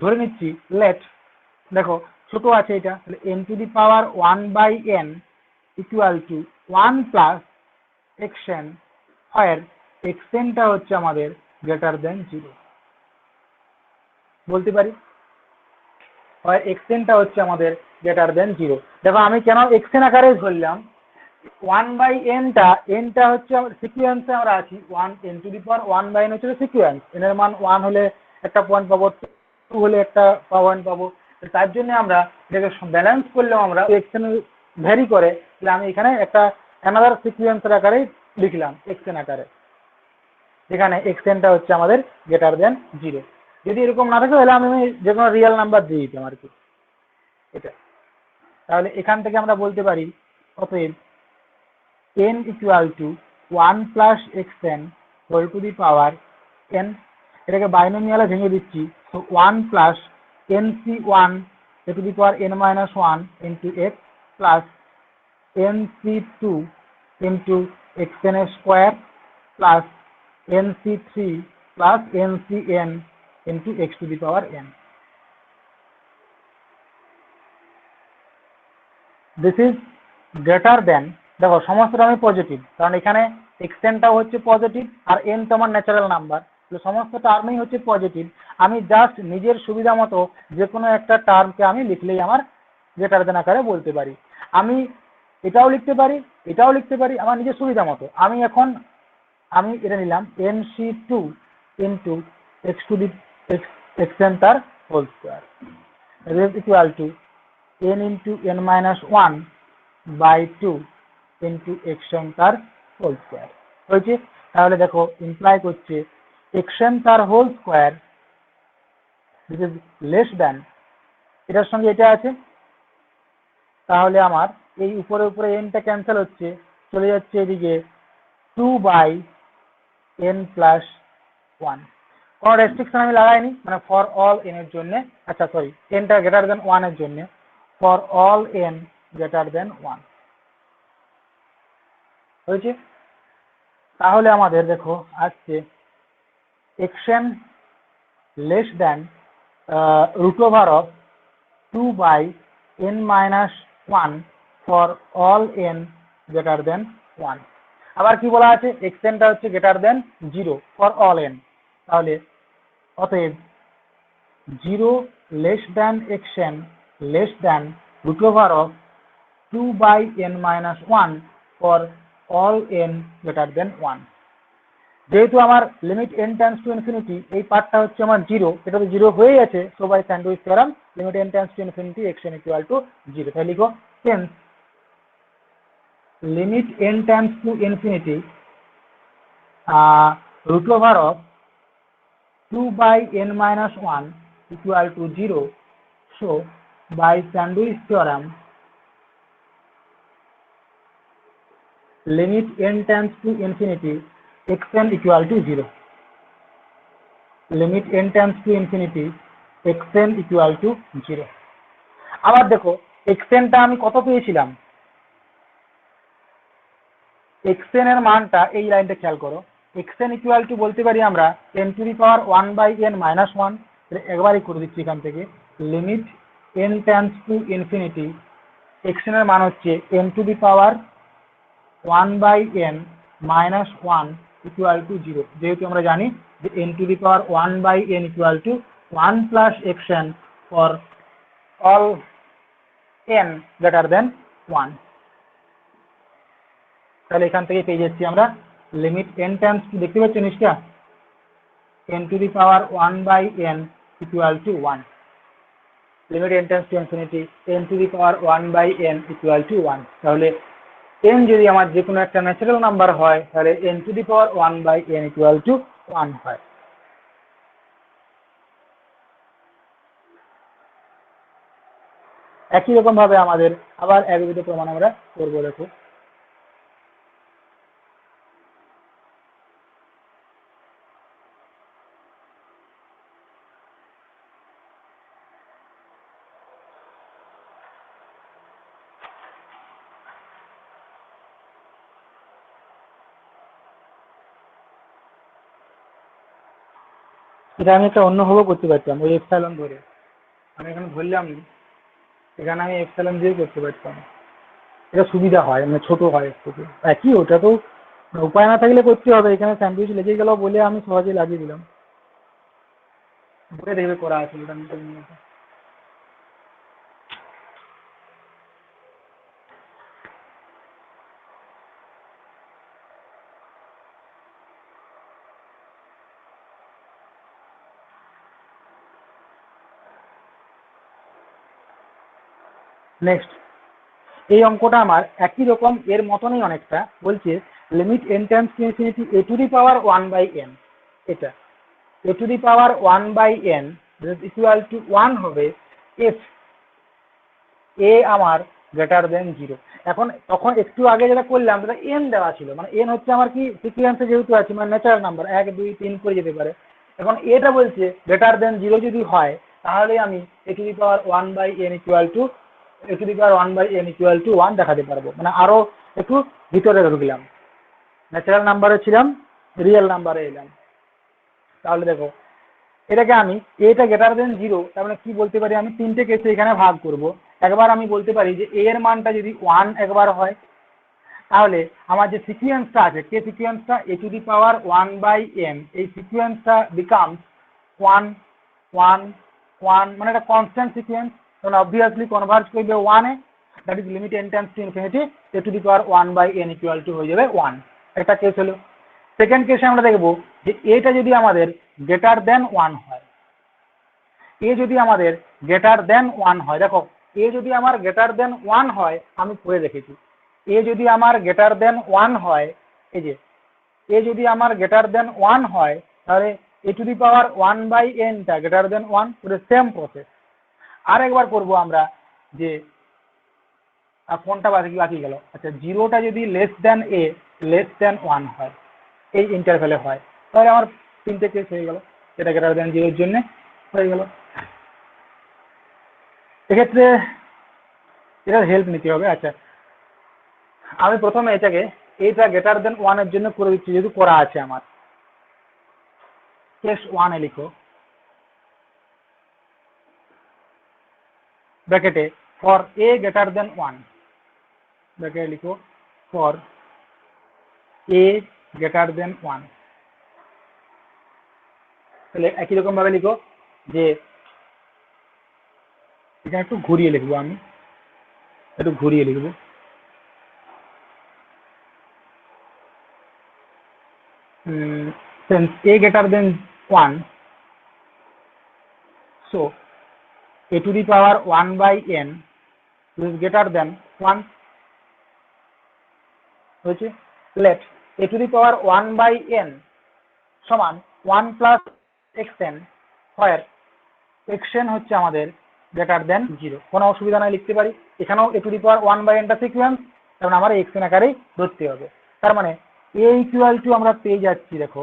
ধরে নিচ্ছি লেট, দেখো ছোট আছে এটা, তাহলে n to the power 1/n equal to 1 plus xn, where xn টা হচ্ছে আমাদের গ্রেটার দেন 0 বলতে পারি, হয় xn টা হচ্ছে আমাদের গ্রেটার দেন 0। দেখো আমি কেন xn আকারে ধরলাম, 1/n টা n টা হচ্ছে আমার সিকোয়েন্সে আমরা আছি, 1 n to the power 1/n হচ্ছে সিকোয়েন্স, n এর মান 1 হলে একটা পয়েন্ট পাবো, 2 হলে একটা পয়েন্ট পাবো, তার জন্য আমরা এটাকে ব্যালেন্স করলেও আমরা xn ভ্যারি করে, তাহলে আমি এখানে একটা অ্যানাদার সিকোয়েন্সের আকারে লিখলাম xn আকারে। যেখানে xnটা হচ্ছে আমাদের গ্রেটার দেন 0। যদি এরকম না থাকে তাহলে আমি যে কোনো রিয়েল নাম্বার দিয়ে দিতাম আর কি এটা। তাহলে এখান থেকে আমরা বলতে পারি অতএব n equal to 1 plus xn whole to the power n। এটাকে বাইনোমিয়ালে ভেঙে দিচ্ছি, তো 1 প্লাস nc1 to the power n minus 1 into x plus nc2 into xn square plus nc3 plus ncn into x to the power n। This is greater than, দেখো সমস্তটা আমি পজিটিভ, কারণ এখানে এক্সটেনটাও হচ্ছে পজিটিভ আর এন তো আমার ন্যাচারাল নাম্বার, সমস্ত টার্মই হচ্ছে পজিটিভ। আমি জাস্ট নিজের সুবিধা মতো যে কোনো একটা টার্মকে আমি লিখলেই আমার গ্রেটার দেন আকারে বলতে পারি। আমি এটাও লিখতে পারি, এটাও লিখতে পারি, আমার নিজের সুবিধা মতো। আমি এটা নিলাম nc2 into x to the এক্সটেন তার whole square equal to n into n minus 1 by 2 into xn তার হোল স্কোয়ার হয়েছে। তাহলে দেখো ইমপ্লাই করছে xn তার whole square this is less than, এটার সঙ্গে এটা আছে, তাহলে আমার এই উপরে উপরে nটা ক্যান্সেল হচ্ছে, চলে যাচ্ছে এদিকে 2 বাই n প্লাস 1। কোনো রেস্ট্রিকশন আমি লাগাইনি, মানে ফর অল n এর জন্য, আচ্ছা সরি nটা গ্রেটার দেন 1 এর জন্য, for all n greater than 1 হয়েছে। তাহলে আমাদের দেখো আসছে xn less than root over of 2 by n minus 1 for all n greater than 1। আবার কি বলা আছে, xnটা হচ্ছে greater than 0 for all n, তাহলে অতএব 0 less than xn less than root over of 2 by n minus 1 for all n greater than 1। যেহেতু আমার limit n tends to infinity এই পার্টটা হচ্ছে আমার 0, এটা তো 0 হয়ে গেছে, so by sandwich theorem limit n tends to infinity xn equal to 0। তাহলে লিখো hence limit n tends to infinity root over of 2 by n minus 1 equal to 0, so by Sandwich theorem limit n tends to infinity xn equal to 0, limit n tends to infinity xn equal to 0। আবার দেখো xnটা আমি কত পেয়েছিলাম, xn এর মানটা এই লাইনটা খেয়াল করো, xn ইকুয়াল টু বলতে পারি আমরা n to the power 1 by n minus 1, একবারই করে দিচ্ছি এখান থেকে, limit n tends to infinity xn এর মান হচ্ছে n to the power 1 by n minus 1 equal to 0। যেহেতু আমরা জানি যে n to the power 1 by n equal to 1 plus xn for all n greater than 1। তাহলে এখান থেকে পেয়ে যাচ্ছি আমরা লিমিট n টাইমস, দেখতে পাচ্ছ নিচটা n to the power 1 by n equal to 1, limit n Times to infinity n to the power 1 by n equal to 1। তাহলে n যদি আমার যে কোনো একটা ন্যাচারাল নাম্বার হয় তাহলে n to the power 1 by n equal to 1 হয়। একই রকম ভাবে আমাদের আবার একবিধ প্রমাণ আমরা করবো। দেখো এটা আমি একটা অন্যভাবে করতে পারতাম, ওই এপসাইলন ধরে আমি এখানে ধরলাম, এখানে আমি এপসাইলন দিয়ে করতে পারতাম, এটা সুবিধা হয়, মানে ছোট হয় একটু। একই, ওটা তো উপায় না থাকলে করতে হবে, এখানে স্যান্ডউইচ লেগে গেল বলে আমি সহজে লাগিয়ে দিলাম, বলে দেখবে করা আছে ওটা নিয়ে। নেক্সট এই অঙ্কটা আমার একই রকম, এর মতনই অনেকটা, বলছে limit n Times to infinity a to the power 1/n, এটা a to the power 1/n equal to 1 হবে if a আমার গ্রেটার দেন 0। এখন তখন একটু আগে যেটা করলাম সেটা n দেওয়া ছিল, মানে n হচ্ছে আমার কি সিকোয়েন্সে যেহেতু আছে মানে ন্যাচারাল নাম্বার 1 2 3 করে যেতে পারে। এখন এটা বলছে গ্রেটার দেন 0 যদি হয় তাহলে আমি a to the power 1/n equal two a to the power 1/n equal to 1 দেখাতে পারবো, মানে আরো একটু ভিতরে ঢুকলাম, ন্যাচারাল নাম্বারে ছিলাম রিয়েল নাম্বারে এলাম। তাহলে দেখো এটাকে আমি এটা গ্রেটার দেন 0, তার মানে কি বলতে পারি আমি তিনটে কেসে এখানে ভাগ করব। একবার আমি বলতে পারি যে a এর মানটা যদি 1 একবার হয় তাহলে আমার যে সিকোয়েন্সটা আছে কে সিকোয়েন্সটা a to the power 1/n, এই সিকোয়েন্সটা বিকামস 1 1 1, মানে এটা কনস্ট্যান্ট সিকোয়েন্স, কারণ অবভিয়াসলি কনভার্জ করবে 1 এ, that is limit n tends to infinity a to the power 1/n equal to হয়ে যাবে 1। একটা কেস হলো। সেকেন্ড কেসে আমরা দেখব যে এটা যদি আমাদের গ্রেটার দেন 1 হয়, এ যদি আমাদের গ্রেটার দেন 1 হয়, দেখো এ যদি আমার গ্রেটার দেন 1 হয় আমি পড়ে রেখেছি, এ যদি আমার গ্রেটার দেন 1 হয়, এই যে এ যদি আমার গ্রেটার দেন 1 হয় তাহলে এ টু দি পাওয়ার 1/n টা গ্রেটার দেন 1, পুরো সেম প্রসেস। আরেকবার করব আমরা যে কোনটা বাকি গেল, আচ্ছা জিরোটা যদি লেস দেন এ লেস দেন 1 হয়, এই ইন্টারভ্যালে হয়, তাহলে আমার তিনটে কেস হয়ে গেল, এটা গ্রেটার দেন 0 এর জন্য হয়ে গেল। এক্ষেত্রে এটার হেল্প নিতে হবে। আচ্ছা আমি প্রথমে এটাকে এটা গ্রেটার দেন 1 এর জন্য করে দিচ্ছি, যেহেতু করা আছে আমার। কেস 1 এ লিখো ব্র্যাকেটে ফর a গ্রেটার দেন 1, ব্র্যাকেটে লিখো ফর a গ্রেটার দেন 1, তাহলে একই রকম ভাবে লিখো যে এখানে একটু ঘুরিয়ে লিখবো, আমি একটু ঘুরিয়ে লিখবো since a greater than 1, so a to the power 1/n is greater than 1 হয়েছে। let a to the power 1/n সমান 1 plus xn, where xn হচ্ছে আমাদের গ্রেটার দেন 0। কোনো অসুবিধা নাই, লিখতে পারি। এখানেও a to the power 1/n টা সিকোয়েন্স, কারণ আমার xn আকারেই ধরতে হবে। তার মানে a ইকুয়াল টু আমরা পেয়ে যাচ্ছি, দেখো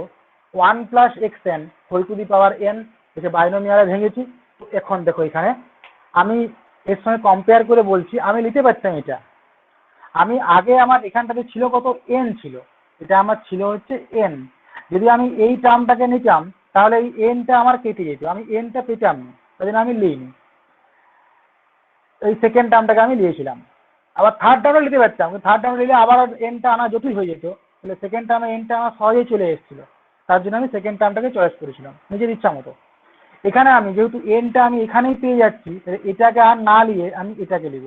1 plus xn whole to the power n, একে বাইনোমিয়ালে ভেঙেছি। তো এখন দেখো এখানে আমি এর সঙ্গে কম্পেয়ার করে বলছি, আমি নিতে পারতাম এটা, আমি আগে আমার এখানটাতে ছিল কত n ছিল, এটা আমার ছিল হচ্ছে n, যদি আমি এই টার্মটাকে নিতাম তাহলে এই n টা আমার কেটে যেত, আমি n টা পেতাম না, তাই জন্য আমি লিইনি, এই সেকেন্ড টার্মটাকে আমি নিয়েছিলাম। আবার থার্ড টার্মটা নিতে পারতাম, থার্ড টার্ম নিলে আবার n টা আনা জটিল হয়ে যেত, তাহলে সেকেন্ড টার্মে n টা আমার সহজেই চলে এসেছিল, তার জন্য আমি সেকেন্ড টার্মটাকে চয়েস করেছিলাম নিজের ইচ্ছা মতো। এখানে আমি যেহেতু n টা আমি এখানেই পেয়ে যাচ্ছি, এটাকে আর না নিয়ে আমি এটাকে নিব,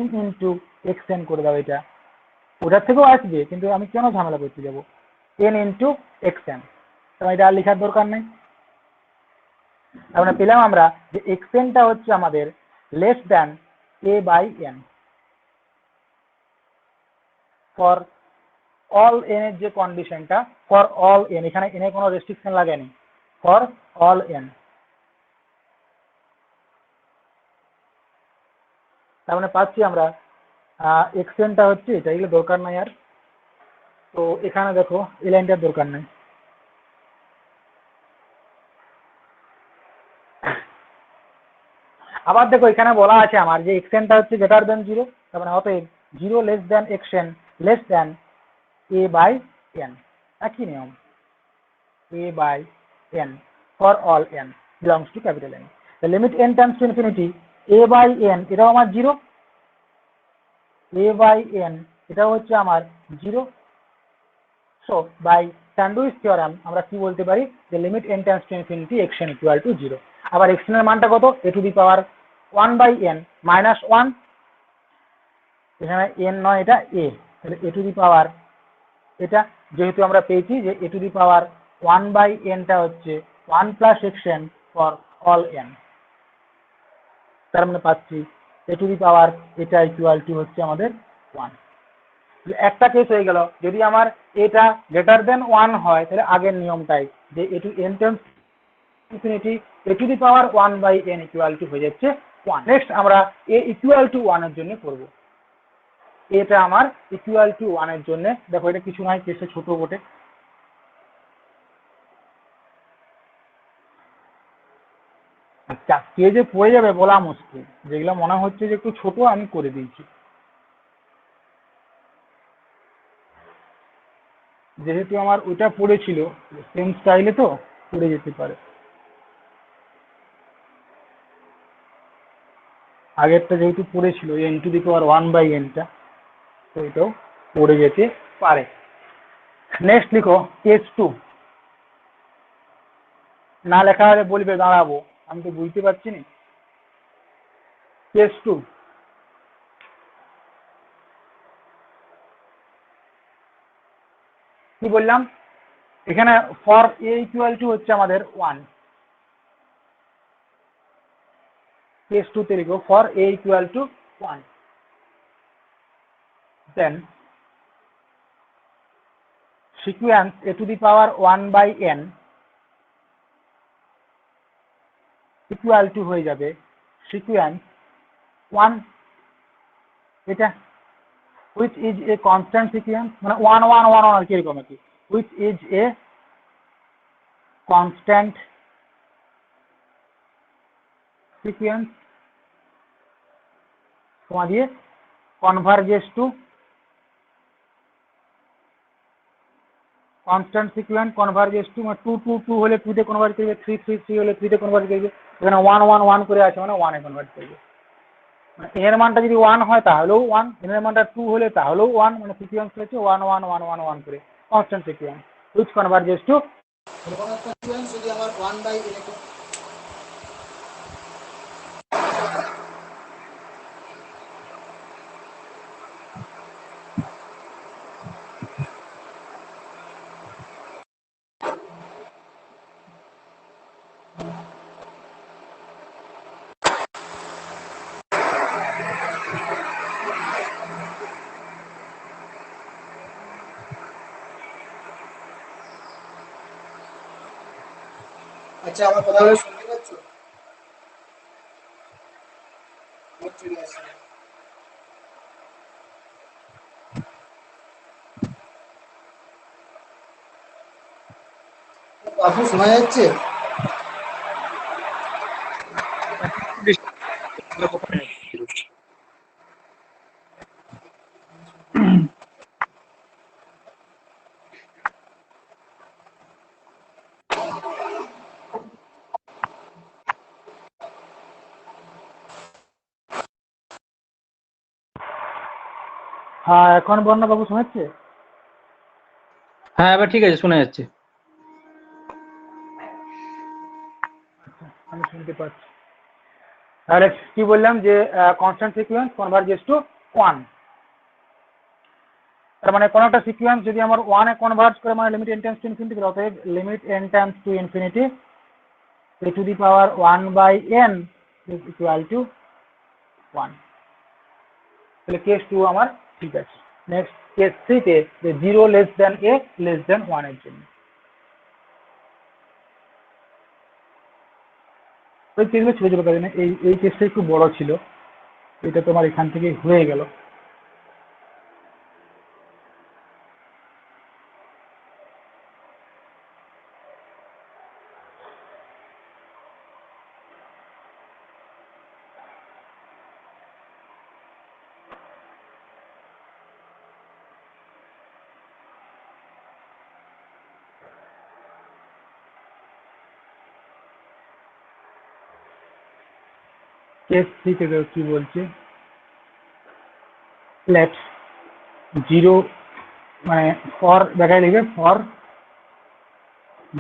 n ইন্টু xn করে দাও, এটা ওটার থেকেও আসবে কিন্তু আমি কেন ঝামেলা করতে যাবো, n ইন্টু xn, তোমার এটা আর লেখার দরকার নেই। তাহলে পেলাম আমরা যে xn টা হচ্ছে আমাদের less than a/n for all n এর যে কন্ডিশনটা, ফর অল n, এখানে n এর কোনো রেস্ট্রিকশন লাগেনি, ফর অল n। তার মানে পাচ্ছি আমরা xn টা হচ্ছে এটা, এগুলো দরকার নাই আর। তো এখানে দেখো এই লাইনটার দরকার নাই। আবার দেখো এখানে বলা আছে আমার যে xn টা হচ্ছে গ্রেটার দেন 0, তার মানে অতএব 0 লেস দেন xn লেস দেন a/n, একই নিয়ম, a/n for all n belongs to capital N। The limit n tends to infinity a/n, এটাও আমার 0, a/n এটাও হচ্ছে আমার 0। সো বাই স্যান্ডউইচ থিওরাম আমরা কি বলতে পারি যে limit n tends to infinity xn equal to 0। আবার xn এর মানটা কত, a to the power 1/n minus 1, এখানে n নয় এটা a, তাহলে a টু দি পাওয়ার, এটা যেহেতু আমরা পেয়েছি যে a to the power 1/n টা হচ্ছে 1 plus xn for all n, তার মানে পাচ্ছি a টু দি পাওয়ার এটা ইকুয়াল টু হচ্ছে আমাদের 1। একটা কেস হয়ে গেল, যদি আমার এটা গ্রেটার দেন 1 হয় তাহলে আগের নিয়মটাই যে a to n tends infinity a to the power 1/n equal to হয়ে যাচ্ছে 1। নেক্সট আমরা এ ইকুয়াল টু 1 এর জন্য করব। এটা আমার ইকুয়াল টু 1 এর জন্য, দেখো এটা কিছু নয়, কেসে ছোট বটে। আচ্ছা, কে যে পড়ে যাবে বলা মুশকিল, যেগুলো মনে হচ্ছে যে একটু ছোট আমি করে দিয়েছি, যেহেতু আমার ওইটা পড়েছিল সেম স্টাইলে তো পড়ে যেতে পারে। আগেরটা যেহেতু পড়েছিল এন টু দি পাওয়ার 1/nটা, তো এটাও পড়ে যেতে পারে। নেক্সট লিখো কেস 2। না লেখা হলে বলবে, দাঁড়াবো, আমি তো বুঝতে পারছি না। কেস 2, কি বললাম এখানে ফর এ ইকুয়াল টু হচ্ছে আমাদের 1। কেস 2 তে লিখো for a equal to 1, then sequence a to the power 1/n equal to হয়ে যাবে সিকুয়েন্স 1, এটা which is a constant sequence, মানে 1 1 1 1 আর কি এরকম আর কি, which is a constant sequence তোমার দিয়ে converges to constant sequence converges to, মানে 2 2 2 হলে 2 তে কনভার্ট করবে, 3 3 3 হলে 3 তে কনভার্ট করবে, এখানে 1 1 1 করে আছে মানে 1 এ কনভার্ট করবে। মানে এর মানটা যদি 1 হয় তাহলেও 1, এর মানটা 2 হলে তাহলেও 1, মানে সিকোয়েন্স হচ্ছে 1 1 1 1 1 করে constant sequence which converges to, এরকম একটা সিকোয়েন্স যদি আমার 1/n আচ্ছা, আমার কথাগুলো শুনতে পাচ্ছ? আপনি শোনা যাচ্ছে? হ্যাঁ, এখন বর্ণবাবু শোনাচ্ছে? হ্যাঁ, এবার ঠিক আছে, শোনা যাচ্ছে। আমি শুনতে পাচ্ছি। তাহলে কি বললাম যে কনস্ট্যান্ট সিকোয়েন্স কনভার্জেস টু 1, তার মানে কোন একটা সিকোয়েন্স যদি আমার 1 এ কনভার্জ করে মানে limit n tends to infinity, অতএব limit n tends to infinity a to the power 1/n is equal to 1। তাহলে কেস 2 আমার ঠিক আছে। নেক্সট কেস 3 তে যে 0 less than a less than 1 এর জন্য, ওই কেসগুলো ছোট ছোট কারণে এই কেসটা একটু বড় ছিল, এটা তোমার এখান থেকে হয়ে গেল। কেস 3 তে কি বলছে, লেট 0 মানে ফর দেখাই লিখবে for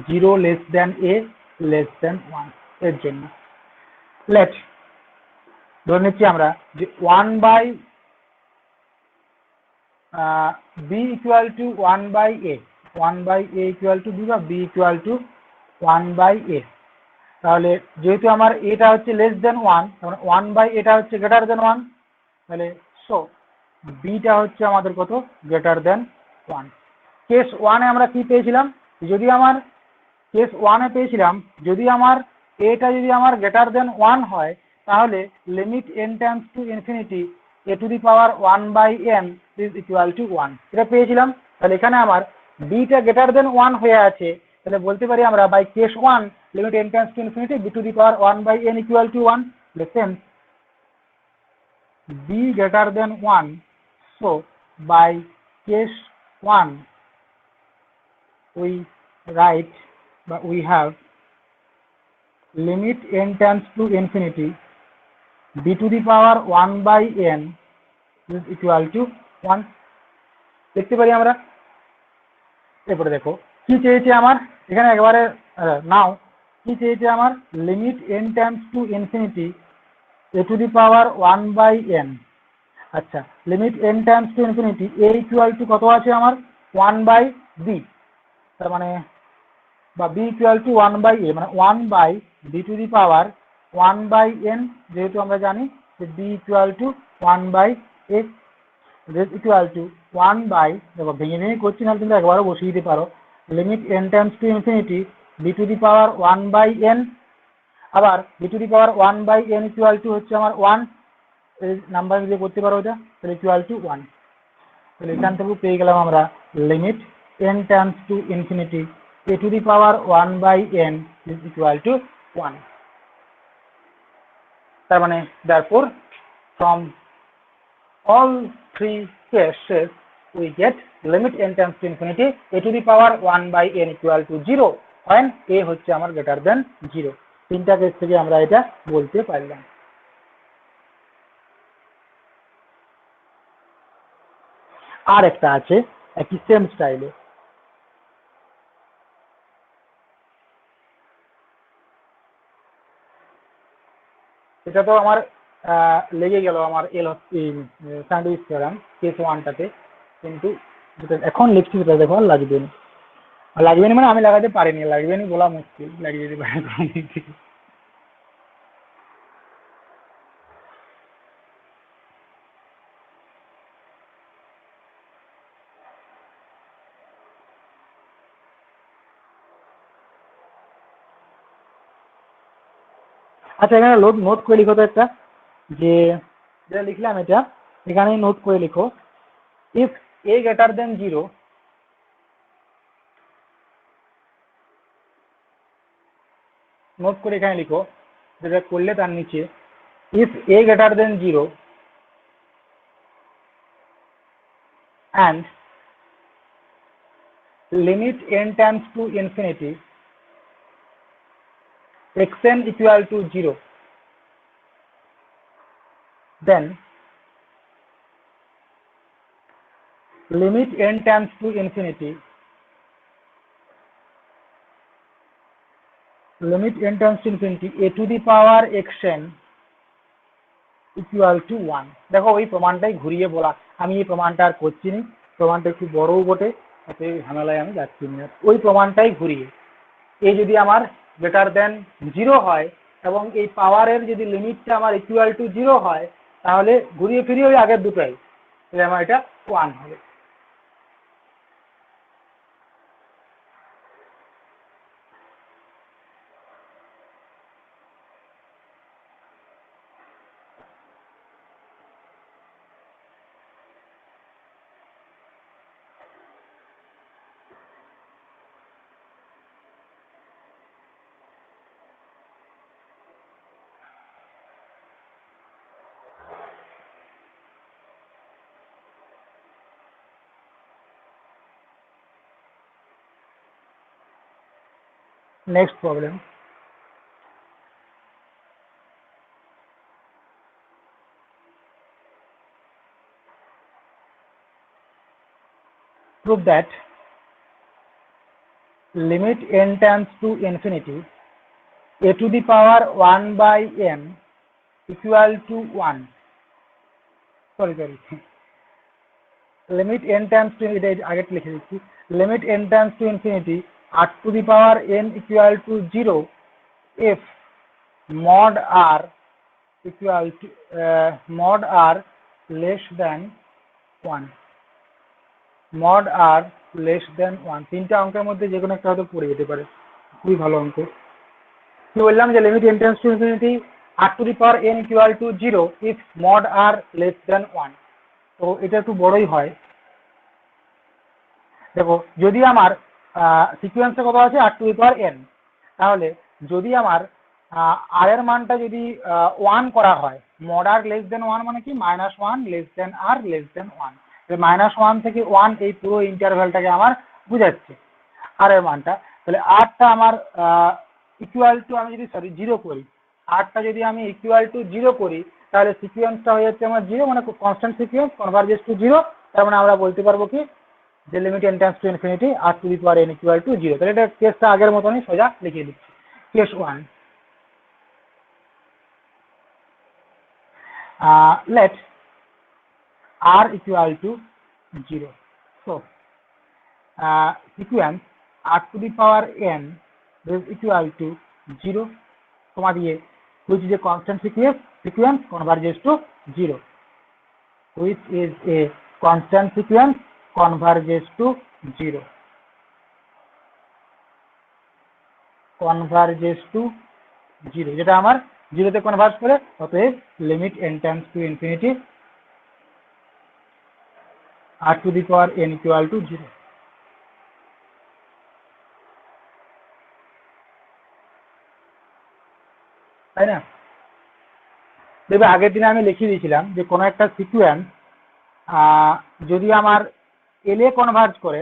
0 less than a less than 1 এর জন্য লেট ধরে নিচ্ছি আমরা যে 1/b equal to 1/a, 1/a equal to b বা b ইকুয়াল টু 1/a। তাহলে যেহেতু আমার এটা হচ্ছে লেস দেন 1, তাহলে 1/a টা হচ্ছে গ্রেটার দেন 1, তাহলে সো বিটা হচ্ছে আমাদের কত, গ্রেটার দেন 1। কেস 1-এ আমরা কি পেয়েছিলাম, যদি আমার কেস 1-এ পেয়েছিলাম যদি আমার এটা যদি আমার গ্রেটার দেন 1 হয়, তাহলে limit n tends to infinity a to the power 1/n is equal to 1, এটা পেয়েছিলাম। তাহলে এখানে আমার বিটা গ্রেটার দেন 1 হয়ে আছে, তাহলে বলতে পারি আমরা by case 1 limit n tends to infinity b to the power 1/n equal to 1, লিখেন b greater than 1, so by case 1 we write, but we have limit n tends to infinity b to the power 1/n is equal to 1, দেখতে পারি আমরা। এরপরে দেখো কি চেয়েছে আমার, এখানে একবারে নাও কি চেয়েছে আমার, limit n tends to infinity a to the power 1/n। আচ্ছা, limit n Times to infinity a equal to কত আছে আমার, 1/b, তার মানে বা b ইকুয়াল টু 1/a, মানে 1/b two the power 1/n, যেহেতু আমরা জানি যে b equal to 1/a equal to 1/, দেখো ভেঙে ভেঙে করছি না, কিন্তু একবারও বসিয়ে দিতে পারো, limit n Times to infinity b to the power 1/n, আবার b to the power 1/n equal two হচ্ছে আমার 1, নাম্বার দিয়ে করতে পারো এটা, তাহলে ইকুয়াল টু 1। তাহলে এখান থেকে পেয়ে গেলাম আমরা limit n terms two infinity a to the power 1/n is equal to 1। তার মানে therefore from all three cases we get limit n terms two infinity a to the power 1/n equal to 0 when a হচ্ছে আমার গ্রেটার দেন 0। তিনটা কেস থেকে আমরা এটা বলতে পারলাম। আর একটা আছে একই সেম স্টাইলে, এটা তো আমার লেগে গেল আমার স্যান্ডউইচ থিওরেম কেস 1টাতে, কিন্তু যেটা এখন লিখছি সেটা দেখো আর লাগবে না, লাগবে না মানে আমি লাগাতে পারিনি, লাগবে না বলা মুশকিল, লাগিয়ে দিতে পারে। আচ্ছা, এখানে নোট করে লিখো তো একটা, যে যেটা লিখলাম এটা এখানে নোট করে লিখো, if a greater than 0, note করে এখানে লিখো, যেটা করলে তার নিচে if a greater than 0 and limit n tends to infinity xn equal to 0, then limit n tends to infinity a to the power xn equal to 1। দেখো ওই প্রমাণটাই ঘুরিয়ে বলা, আমি এই প্রমাণটা আর করছি না, প্রমাণটা একটু বড়ও বটে, তাতে ঝামেলায় আমি যাচ্ছি না, ওই প্রমাণটাই ঘুরিয়ে, এই যদি আমার গ্রেটার দেন 0 হয় এবং এই পাওয়ারের যদি লিমিটটা আমার ইকুয়াল টু 0 হয়, তাহলে ঘুরিয়ে ফিরিয়ে ওই আগের দুটাই, তাহলে আমার এটা 1 হবে। Next problem, prove that limit n tends to infinity a to the power 1/n equal to 1, sorry limit n tends to, এটা আগে লিখে দিচ্ছি, limit n tends to infinity r to the power n equal to 0 if mod r equal to mod r less than 1, mod r less than 1। তিনটা অঙ্কের মধ্যে যে কোনো একটা হয়তো পড়ে যেতে পারে, খুবই ভালো অঙ্ক। কি বললাম যে limit n tends to infinity r to the power n equal to 0 if mod r less than 1। তো এটা একটু বড়ই হয়। দেখো যদি আমার সিকোয়েন্সে কত আছে r to the power n, তাহলে যদি আমার আর এর মানটা যদি 1 করা হয়, মড আর লেস দেন 1 মানে কি -1 লেস দেন আর লেস দেন 1, -1 থেকে 1 এই পুরো ইন্টারভ্যালটাকে আমার বুঝাচ্ছে আর এর মানটা। তাহলে আরটা আমার ইকুয়াল টু আমি যদি 0 করি, আরটা যদি আমি ইকুয়াল টু 0 করি, তাহলে সিকোয়েন্সটা হয়ে যাচ্ছে আমার 0, মানে কনস্ট্যান্ট সিকোয়েন্স কনভার্জেস টু 0। তার মানে আমরা বলতে পারবো কি যে limit n tends to infinity r to the power n equal to 0। তাহলে এটা কেসটা আগের মতনই সোজা লিখে দিচ্ছি। Case 1, let r equal to 0. So sequence r to the power n is equal to 0, comma দিয়ে which is a constant sequence converges to 0, which is a constant sequence converges to 0, converges to 0, যেটা আমার 0 তে কনভার্জ করে, অতএব limit n tends to infinity r to the power n equal to 0। তাই না? দেখবে আগের দিনে আমি লিখে দিয়েছিলাম যে কোনো একটা সিকোয়েন্স যদি আমার এল এ কনভার্জ করে,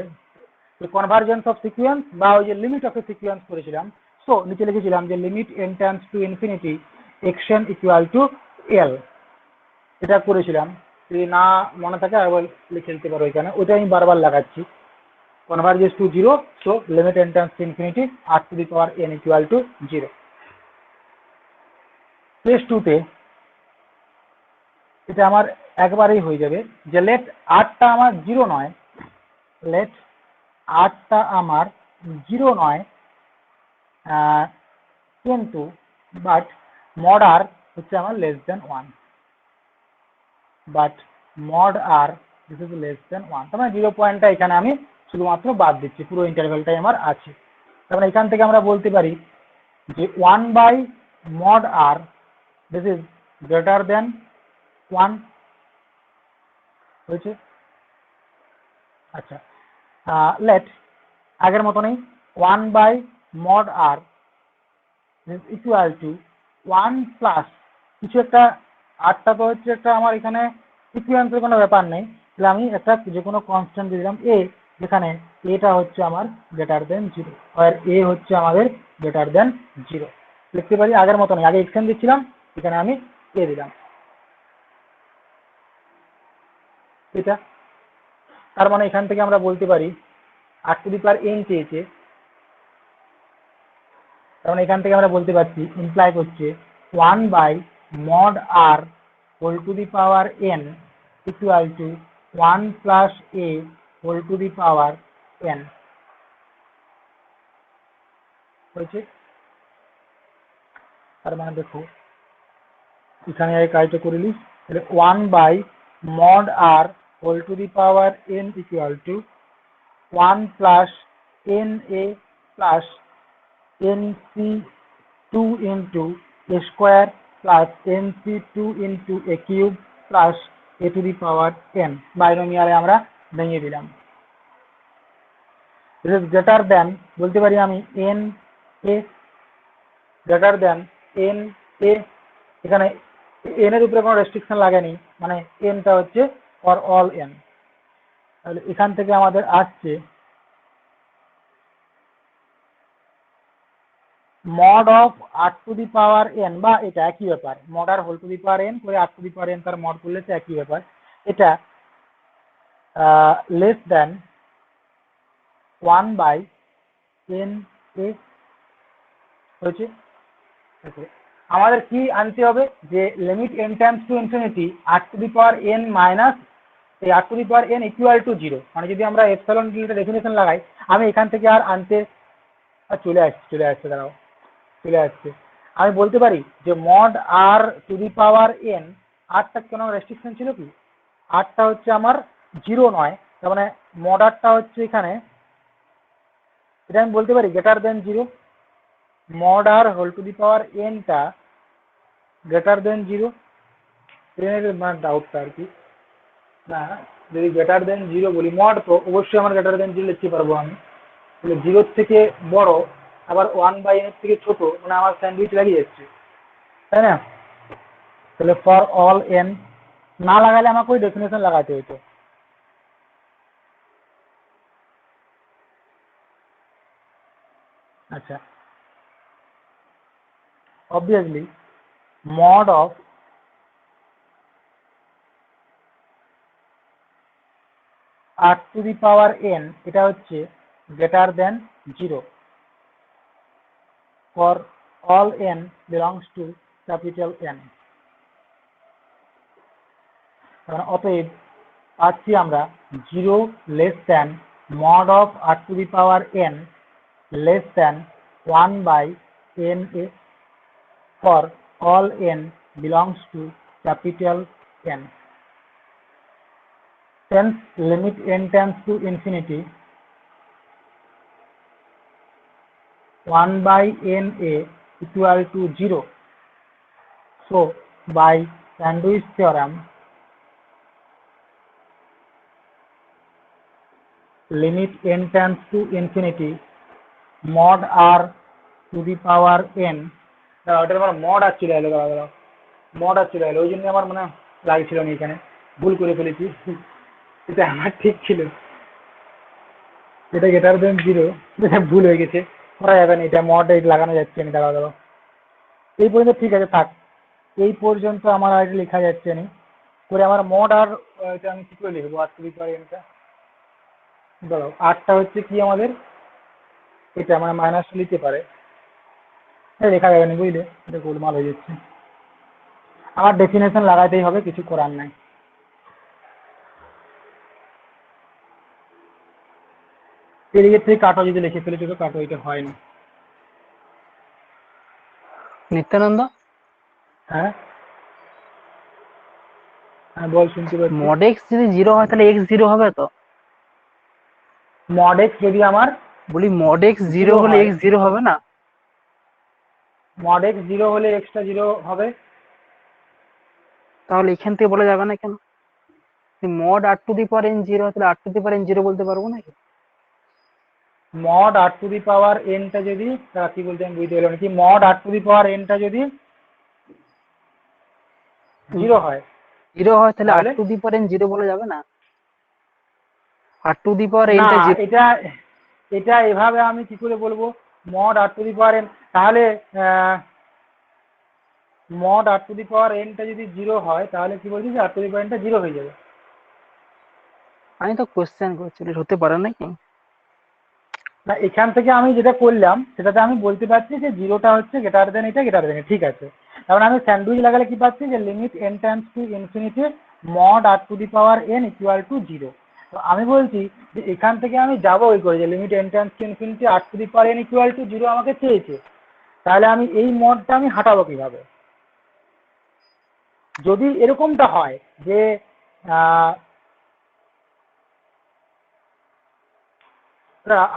কনভার্জেন্স অফ সিকোয়েন্স বা ওই যে লিমিট অফ এ সিকোয়েন্স করেছিলাম, সো নিচে লিখেছিলাম যে limit n tends to infinity xn equal two l, এটা করেছিলাম। যদি না মনে থাকে আবার লিখে দিতে পারো এখানে, ওইটা আমি বারবার লাগাচ্ছি। converges to 0, so limit n tends to infinity r to the power n equal to 0। Case 2 তে এটা আমার একবারেই হয়ে যাবে যে লেট আরটা আমার 0 নয়, লেট আরটা আমার 0 নয়, কিন্তু বাট মড আর হচ্ছে আমার less than 1, but mod r this is less than 1। তার মানে 0 পয়েন্টটা এখানে আমি শুধুমাত্র বাদ দিচ্ছি, পুরো ইন্টারভ্যালটাই আমার আছে। তার মানে এখান থেকে আমরা বলতে পারি যে 1 by mod r this is greater than 1 হয়েছে। আচ্ছা, লেট আগের মতনই 1 by mod r is equal to 1 plus কিছু একটা, আরটা তো হচ্ছে একটা আমার এখানে সিকোয়েন্সের কোনো ব্যাপার নেই, তাহলে আমি একটা যে কোনো কনস্ট্যান্ট দিলাম এ, যেখানে এটা হচ্ছে আমার গ্রেটার দেন 0, আর এ হচ্ছে আমাদের গ্রেটার দেন 0। লিখতে পারি আগের মতনই, আগে এক্সেন দিচ্ছিলাম, এখানে আমি এ দিলাম এটা। তার মানে এখান থেকে আমরা বলতে পারি r to the power n চেয়েছে, কারণ এখান থেকে আমরা বলতে পারছি ইমপ্লাই করছে 1 by mod r whole to the power n equal to 1 plus a whole to the power n হয়েছে। তার মানে দেখো এখানে এই কাজটা করে নিই, তাহলে 1 by mod r whole to the power n equal to 1 plus na plus nc2 into a square plus nc2 into a cube plus a to the power n, বাইনোমিয়ালে আমরা ভেঙে দিলাম। this is greater than, বলতে পারি আমি n a greater than n a, এখানে n এর উপরে কোনো রেস্ট্রিকশন লাগেনি, মানে n টা হচ্ছে ফর অল n। তাহলে এখান থেকে আমাদের আসছে mod of r to the power n, বা এটা একই ব্যাপার, mod r whole to the power n করে r to the power n তার মড করলে তো একই ব্যাপার, এটা less than 1 by n a হয়েছে। আমাদের কি আনতে হবে যে limit n Times to infinity r to the power n minus এই r to the power n equal to 0, মানে যদি আমরা এপসাইলন ডিটা ডেফিনেশন লাগাই, আমি এখান থেকে আর আনতে চলে আসছে দাঁড়াও, চলে আসছে, আমি বলতে পারি যে mod r to the power n, আরটা কোনো রেস্ট্রিকশন ছিল কি, আরটা হচ্ছে আমার জিরো নয়, তার মানে মডারটা হচ্ছে এখানে, এটা আমি বলতে পারি greater than zero. Mod r whole to the power এনটা গ্রেটার দেন জিরো, মানে ডাউটটা আর কি। না, যদি গ্রেটার দেন জিরো বলি, মড তো অবশ্যই আমার গ্রেটার দেন জিরো লিখতে পারবো আমি। তাহলে জিরোর থেকে বড় আবার ওয়ান বাই এন থেকে ছোট, মানে আমার স্যান্ডউইচ লাগিয়ে যাচ্ছে, তাই না? তাহলে ফর অল এন না লাগালে আমাকে ওই ডেফিনেশন লাগাতে হতো। আচ্ছা, obviously mod of r to the power n এটা হচ্ছে greater than 0 for all n belongs to capital N। অতএব পাচ্ছি আমরা 0 less than mod of r to the power n less than 1 by n for all n belongs to capital N। Since limit n tends to infinity, 1 by n a equal to 0. So, by Sandwich theorem, limit n tends to infinity, mod r to the power n, ওটা আমার মড আসছিল, মড আসছিল, ওই জন্য আমার মানে লাগছিল না, এখানে ভুল করে ফেলেছি, এটা আমার ঠিক ছিল, এটা গ্রেটার দেন জিরো, এটা ভুল হয়ে গেছে, করা যাবে না, এটা মড লাগানো যাচ্ছে না, দাঁড়াও। এই পর্যন্ত ঠিক আছে, থাক, এই পর্যন্ত আমার আর লেখা যাচ্ছে না করে, আমার মড আর এটা আমি কি করে লিখবো, আর টু দি পাওয়ার এনটা, দাঁড়াও, আরটা হচ্ছে কি আমাদের, এটা মানে মাইনাস নিতে পারে, লেখা যাবে না, বুঝলে, এটা গোলমাল হয়ে যাচ্ছে, আমার ডেফিনেশন লাগাইতেই হবে, কিছু করার নাই। এদিকের থেকে কাটো, যদি লিখে ফেলেছো তো কাটো, এটা হয় না। নিত্যানন্দ, হ্যাঁ হ্যাঁ বল, শুনতে পাচ্ছি। মড এক্স যদি জিরো হয় তাহলে এক্স জিরো হবে তো? মড এক্স যদি আমার, বলি মড এক্স জিরো হলে হয়, এক্স জিরো হবে না? মড এক্স জিরো হলে এক্সটা জিরো হবে। তাহলে এখান থেকে বলা যাবে না কেন mod r to the power n zero, তাহলে r to the power n zero বলতে পারবো নাকি? Mod r to the power এনটা যদি, কি বলতে আমি বুঝতে পারলাম কি, mod r to the power এনটা যদি জিরো হয়, জিরো হয় তাহলে আর তাহলে two the power n zero বলা যাবে না? আর টু দি পাওয়ার না, এনটা জিরো। এটা এটা এভাবে আমি কি করে বলবো, mod r to the power n, তাহলে mod r to the power এনটা যদি জিরো হয়, তাহলে কি বলছি যে আর টু দি পাওয়ার এনটা জিরো হয়ে যাবে। আমি তো কোশ্চেন করছি, হতে পারে নাকি? না, এখান থেকে আমি যেটা করলাম সেটাতে আমি বলতে পারছি যে জিরোটা হচ্ছে গ্রেটার দেন এটা, গ্রেটার দেন, ঠিক আছে। তার মানে আমি স্যান্ডউইচ লাগালে কি পাচ্ছি, যে limit n tends to infinity mod r to the power n equal to zero. তো আমি বলছি যে এখান থেকে আমি যাবো ওই করে, যে limit n tends to infinity r to the power n equal to zero আমাকে চেয়েছে, তাহলে আমি এই মডটা আমি হাঁটাবো কিভাবে? যদি এরকমটা হয় যে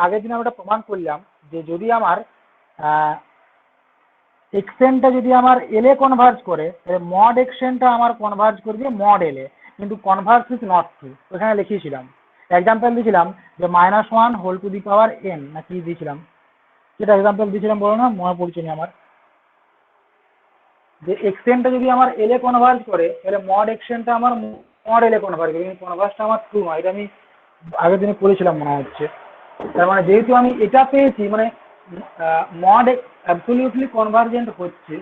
আগের দিন আমরা প্রমাণ করলাম যে যদি আমার এক্সটেনটা যদি আমার এলে কনভার্জ করে, তাহলে মড এক্সটেনটা আমার কনভার্জ করবে মড এলে, কিন্তু কনভার্জ ইজ নট ট্রু। ওখানে লিখিয়েছিলাম, এক্সাম্পল দিয়েছিলাম যে -1 whole to the power n, না কি দিয়েছিলাম, সেটা এক্সাম্পল দিয়েছিলাম, বলো না, মনে পড়ছে না আমার, যে এক্সটেনটা যদি আমার এলে কনভার্জ করে, তাহলে মড এক্সটেনটা আমার মড এলে কনভার্জ করে, কিন্তু কনভার্জটা আমার ট্রু নয়, এটা আমি আগের দিনে করেছিলাম মনে হচ্ছে। তার মানে যেহেতু আমি এটা পেয়েছি, মানে মড অ্যাবসলিউটলি কনভার্জেন্ট হচ্ছে,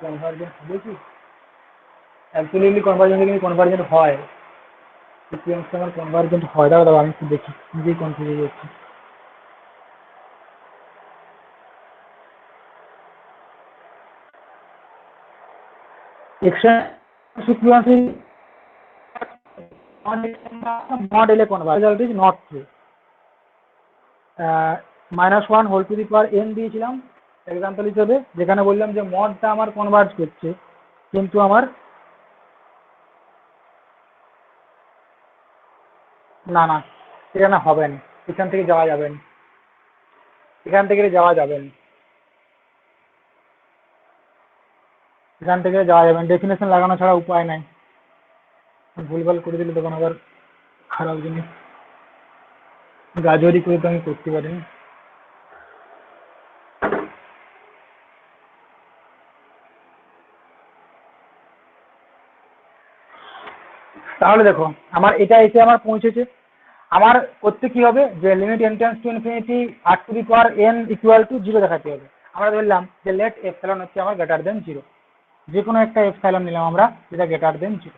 কনভার্জেন্ট হবে কি, অ্যাবসলিউটলি কনভার্জেন্ট কিন্তু কনভার্জেন্ট হয়, সিকোয়েন্সটা আমার কনভার্জেন্ট হয়, দাঁড়াও আমি একটু দেখি, নিজেই কনফিউজ হয়ে যাচ্ছি। এক্সট্রা সিকোয়েন্স মড এলে converge, result is not true. -1 whole to the power n দিয়েছিলাম এক্সাম্পল হিসেবে, যেখানে বললাম যে মডটা আমার কনভার্জ করছে, কিন্তু আমার না না, এটা না হবে না, এখান থেকে যাওয়া যাবে না, এখান থেকে যাওয়া যাবে না, এখান থেকে যাওয়া যাবে না, ডেফিনেশন লাগানো ছাড়া উপায় নাই। ভুলভাল করে দিলে তখন আবার খারাপ জিনিস, গাজরি করে তো আমি করতে পারি না। তাহলে দেখো আমার এটা এসে আমার পৌঁছেছে, আমার করতে কি হবে যে limit n tends to infinity r to the power n equal to 0 দেখাতে হবে। আমরা ধরলাম যে লেট এপসাইলন হচ্ছে আমার গ্রেটার দেন 0, যে কোনো একটা এপসাইলন নিলাম আমরা যেটা greater than 0।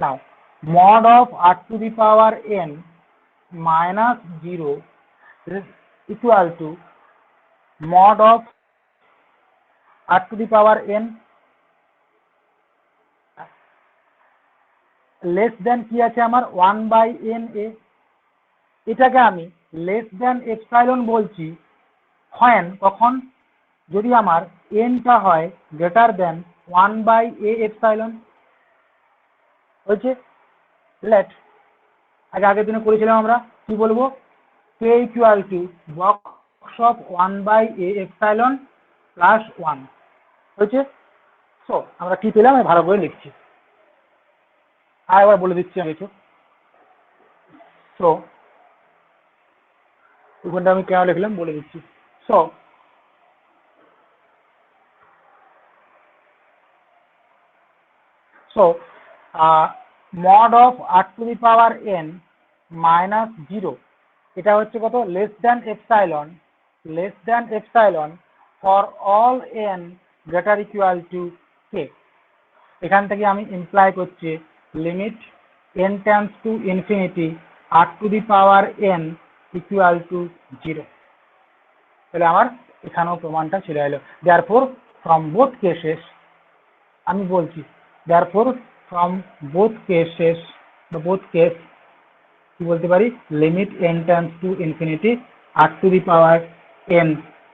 Now mod of r to the power n minus 0 is equal to mod of r to the power n less দেন কি আছে আমার 1/na, এটাকে আমি লেস দেন এপসাইলন বলছি কখন, যদি আমার nটা হয় গ্রেটার দেন 1/a এপসাইলন। হয়েছে? লেট আগের দিনে করেছিলাম আমরা কি বলবো, k equal to box of 1/a epsilon plus 1। হয়েছে? সো আমরা কি পেলাম ভালো করে লিখছি, আর একবার বলে দিচ্ছি আমি কিছু। সো ওখানটা আমি কেন লিখলাম বলে দিচ্ছি। So mod of r to the power n minus 0 এটা হচ্ছে কত, less than epsilon for all n greater equal to k। এখান থেকে আমি ইমপ্লাই করছি limit n tends to infinity r to the power n equal to 0। তাহলে আমার এখানেও প্রমাণটা চলে এলো। দেয়ারফর ফ্রম বোথ কেসেস, আমি বলছি দেয়ারফর ফ্রম বোথ কেস কি বলতে পারি, limit n tends to infinity r to the power n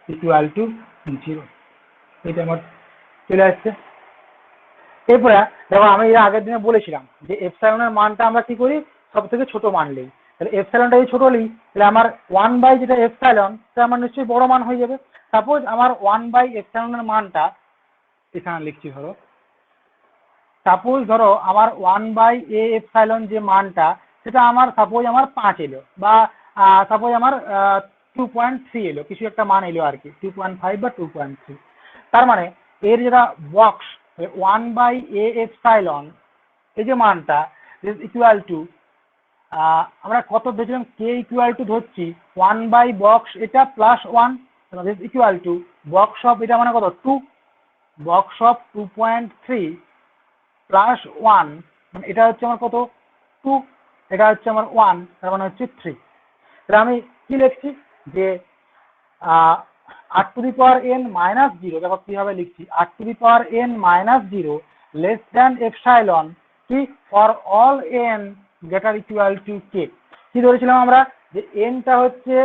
equal to 0। এটা আমার চলে আসছে। এরপরে দেখো আমি এর আগের দিনে বলেছিলাম যে এপসাইলনের মানটা আমরা কি করি, সব থেকে ছোট মান নিই। তাহলে এপসাইলনটা যদি ছোট নিই তাহলে আমার 1 যেটা এপসাইলন সেটা আমার নিশ্চয়ই বড় মান হয়ে যাবে। সাপোজ আমার 1/এপসাইলনের মানটা এখানে লিখছি, সাপোজ ধরো আমার 1/a এপসাইলন যে মানটা সেটা আমার সাপোজ আমার 5 এলো, বা সাপোজ আমার 2.3 এলো, কিছু একটা মান এলো আর কি, 2.5 বা 2.3। তার মানে এর যেটা বক্স 1/a এপসাইলন এই যে মানটা ইকুয়াল টু, আমরা কত ধরছিলাম, k ইকুয়াল টু ধরছি 1/বক্স এটা plus 1 equal to box of এটা মানে কত 2, বক্স অফ 2.3 প্লাস 1 মানে এটা হচ্ছে আমার কত 2, এটা হচ্ছে আমার 1, তার মানে হচ্ছে 3। তাহলে আমি কি লিখছি যে r to the power n minus 0, দেখো কিভাবে লিখছি, r to the power n minus 0 less than epsilon কি for all n greater equal to k। কি ধরেছিলাম আমরা যে nটা হচ্ছে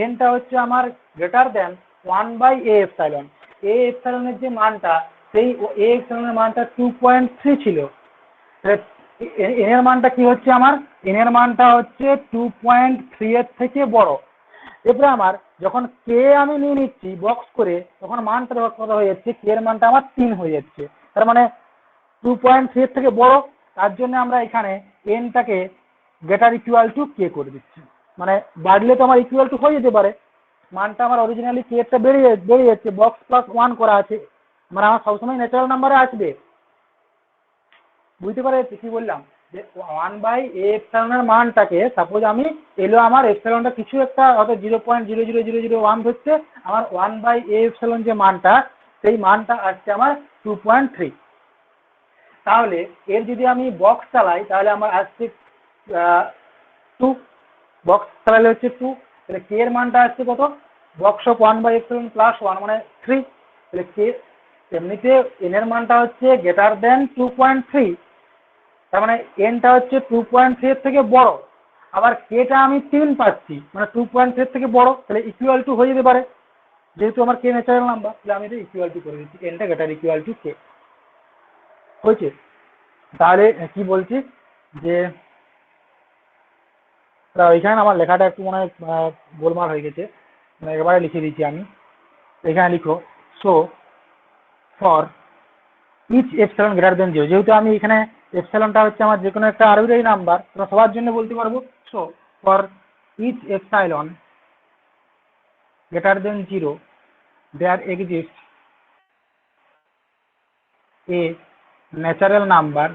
nটা হচ্ছে আমার greater than 1/a epsilon. a এপসাইলনের যে মানটা সেই a এপসাইলনের মানটা 2.3 ছিল, n এর মানটা কি হচ্ছে আমার, n এর মানটা হচ্ছে 2.3 এর থেকে বড়। এরপরে আমার যখন k আমি নিয়ে নিচ্ছি বক্স করে তখন মানটা কত হয়ে যাচ্ছে, k এর মানটা আমার 3 হয়ে যাচ্ছে, তার মানে 2.3 এর থেকে বড়। তার জন্য আমরা এখানে nটাকে গ্রেটার ইকুয়াল টু k করে দিচ্ছি, মানে বাড়লে তো আমার ইকুয়াল টু হয়ে যেতে পারে, মানটা আমার অরিজিনালি k টা বেড়ে যাচ্ছে, বক্স প্লাস 1 করা আছে, মানে আমার সবসময় ন্যাচারাল নাম্বারে আসবে। বুঝতে পারে কি বললাম, যে 1/a এপসাইলনের মানটাকে সাপোজ আমি এলো আমার এপসাইলনটা কিছু একটা হয়তো 0.00001 হচ্ছে, আমার 1/a এপসাইলন যে মানটা সেই মানটা আসছে আমার 2.3। তাহলে এর যদি আমি বক্স চালাই তাহলে আমার আসছে 2, বক্স চালালে হচ্ছে 2, তাহলে k এর মানটা আসছে কত, বক্স অফ 1/এপসাইলন প্লাস 1 মানে 3, তাহলে k এমনিতে n এর মানটা হচ্ছে গ্রেটার দেন 2.3, তার মানে nটা হচ্ছে 2.3 এর থেকে বড়, আবার kটা আমি 3 পাচ্ছি মানে 2.3 এর থেকে বড়, তাহলে ইকুয়াল টু হয়ে যেতে পারে, যেহেতু আমার k ন্যাচারাল নাম্বার তাহলে আমি এটা ইকুয়াল টু করে দিচ্ছি, nটা গ্রেটার ইকুয়াল টু k। হয়েছে? তাহলে কি বলছি যে এখানে আমার লেখাটা একটু মনে হয় গোলমাল হয়ে গেছে, একেবারে লিখে দিচ্ছি আমি। এখানে লিখো so for each epsilon greater than 0, যেহেতু আমি এখানে এপসিলনটা হচ্ছে আমার যে কোনো একটা আরবিট্রারি নাম্বার, তোমরা সবার জন্য বলতে পারবো। So for each epsilon greater than 0 there exists a natural number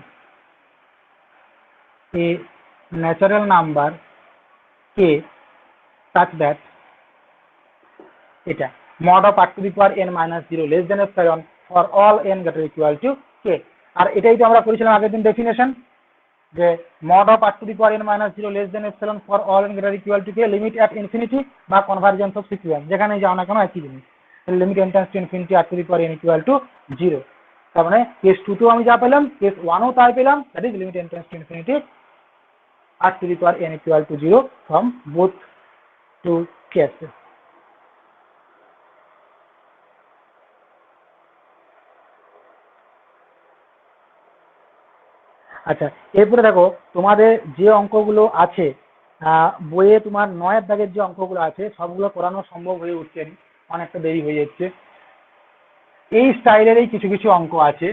k such that এটা mod of r to the power n minus 0 less than epsilon for all n greater equal to k। আর এটাই তো আমরা করেছিলাম আগের দিন ডেফিনেশন, যে mod of r to the power n minus 0 less than epsilon for all n greater equal to k limit at infinity বা convergence of sequence, যেখানে যাও না কেন একই জিনিস, limit n tends to infinity r to the power n equal to 0। তার মানে কেস 2 তেও আমি যা পেলাম কেস 1 ও তাই পেলাম, that is limit n tends to infinity r to the power n equal to 0 from both two cases। আচ্ছা, এরপরে দেখো তোমাদের যে অঙ্কগুলো আছে বইয়ে, তোমার 9 দাগের যে অঙ্কগুলো আছে সবগুলো করানো সম্ভব হয়ে উঠছে, অনেকটা দেরি হয়ে যাচ্ছে। এই স্টাইলেরই কিছু কিছু অঙ্ক আছে।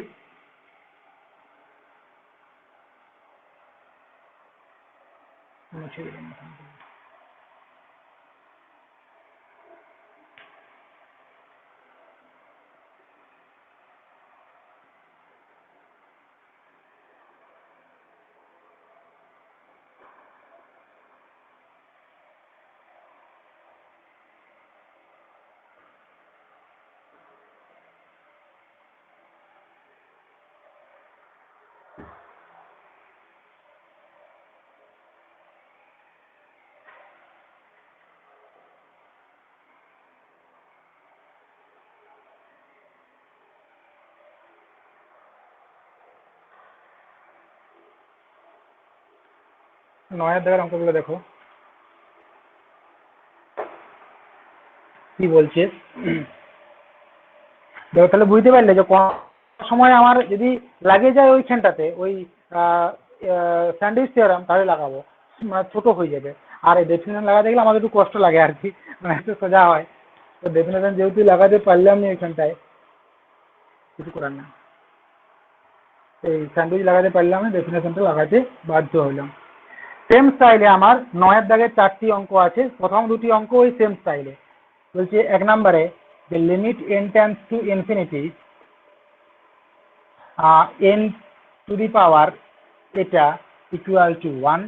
নয়ের দাগের অঙ্কগুলো দেখো কি বলছে। দেখো তাহলে বুঝতে পারলে যে কোন সময় আমার যদি লাগে যায় ওইখানটাতে ওই স্যান্ডউইচ থিওরাম তাহলে লাগাবো, মানে ছোট হয়ে যাবে। আর এই ডেফিনেশন লাগাতে গেলে আমাদের একটু কষ্ট লাগে আর কি, মানে একটু সোজা হয়। তো ডেফিনেশন যেহেতু লাগাতে পারলাম না ওইখানটায়, কিছু করার না, এই স্যান্ডউইচ লাগাতে পারলাম না, ডেফিনেশনটা লাগাতে বাধ্য হলাম। সেম স্টাইলে আমার 9 দাগের 4টি অঙ্ক আছে, প্রথম দুটি অঙ্ক ওই সেম স্টাইলে। বলছে 1 নম্বরে যে limit n tends to infinity n to the power এটা ইকুয়াল টু 1।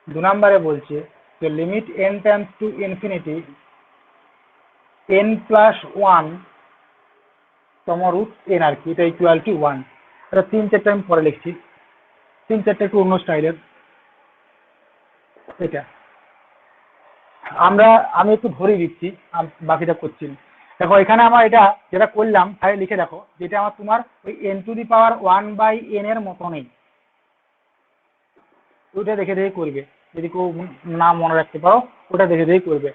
2 নম্বরে বলছে যে limit n tends to infinity n plus 1 তম রুট n আর কি, এটা ইকুয়াল টু 1। এটা 3-4টা আমি পরে লিখছি, 3-4টা একটু অন্য স্টাইলের। এটা আমি একটু ধরে দিচ্ছি, বাকিটা করছি না। দেখো এখানে আমার এটা যেটা করলাম তাই লিখে দেখো, যেটা আমার তোমার ওই n to the power 1/n এর মতো নেই, ওইটা দেখে দেখে করবে। যদি কেউ না মনে রাখতে পারো ওটা দেখে দেখে করবে।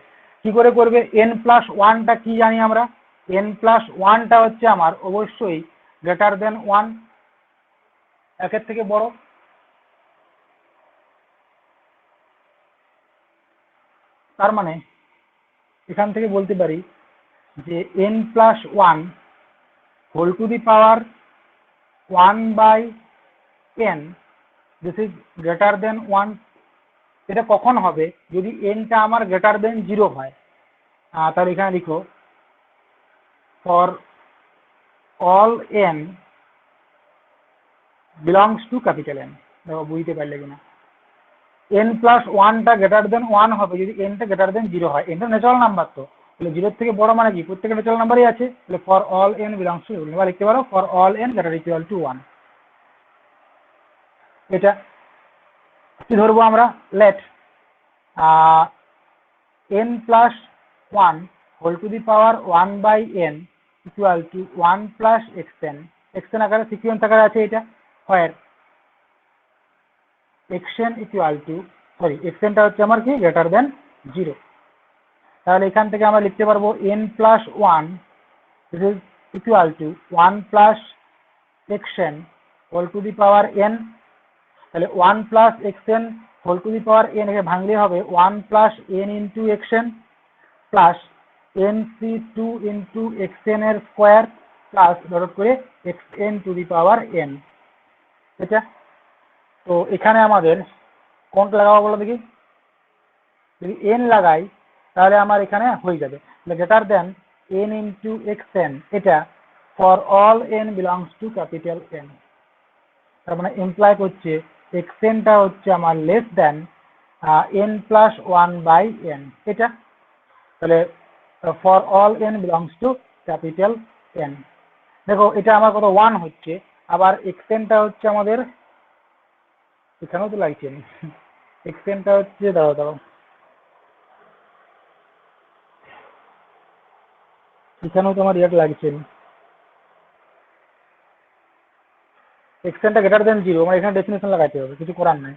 কি করে করবে, n প্লাস 1টা কি জানি আমরা, n প্লাস 1টা হচ্ছে আমার অবশ্যই গ্রেটার দেন 1, একের থেকে বড়। তার মানে এখান থেকে বলতে পারি যে n plus 1 whole to the power 1/n this is greater than 1। এটা কখন হবে, যদি nটা আমার গ্রেটার দেন 0 হয়। তাহলে এখানে লিখো for all n belongs to capital N। দেখো বুঝতে পারলে কিনা, n প্লাস 1টা গ্রেটার দেন 1 হবে যদি nটা গ্রেটার দেন 0 হয়। nটা ন্যাচারাল নাম্বার, তো তাহলে 0 থেকে বড় মানে কি, প্রত্যেকটা ন্যাচারাল নাম্বারই আছে। তাহলে for all n belongs to, এবার লিখতে পারো for all n greater equal to 1। এটা কি ধরবো আমরা, let n plus 1 whole to the power 1/n equal to 1 plus xn। xn আকারে সিকোয়েন্স আকারে আছে এটা, হোয়ার xn ইকুয়াল টু xnটা হচ্ছে আমার কি গ্রেটার দেন 0। তাহলে এখান থেকে আমরা লিখতে পারবো n plus 1 this is equal to 1 plus xn whole to the power n। তাহলে 1 plus xn whole to the power n একে ভাঙলে হবে 1 plus n into x n plus nc2 into x n এর স্কোয়ার প্লাস ডট করে xn to the power n। এটা তো এখানে আমাদের কোনটা লাগাবো বলো দেখি, যদি n লাগাই তাহলে আমার এখানে হয়ে যাবে greater than n into x n, এটা for all n belongs to capital N। তার মানে ইমপ্লাই করছে এক্সএনটা হচ্ছে আমার less than n plus 1 by n। এটা তাহলে for all n belongs to capital N। দেখো এটা আমার কত 1 হচ্ছে, আবার এক্সএনটা হচ্ছে আমাদের এখানেও তো লাগছে এক্সএনটা হচ্ছে দাঁড়াও এখানেও তোমার ইয়ার লাগছে, এক্সটেনটা গ্রেটার দেন 0, আমার এখানে ডেফিনেশন লাগাইতে হবে, কিছু করার নাই।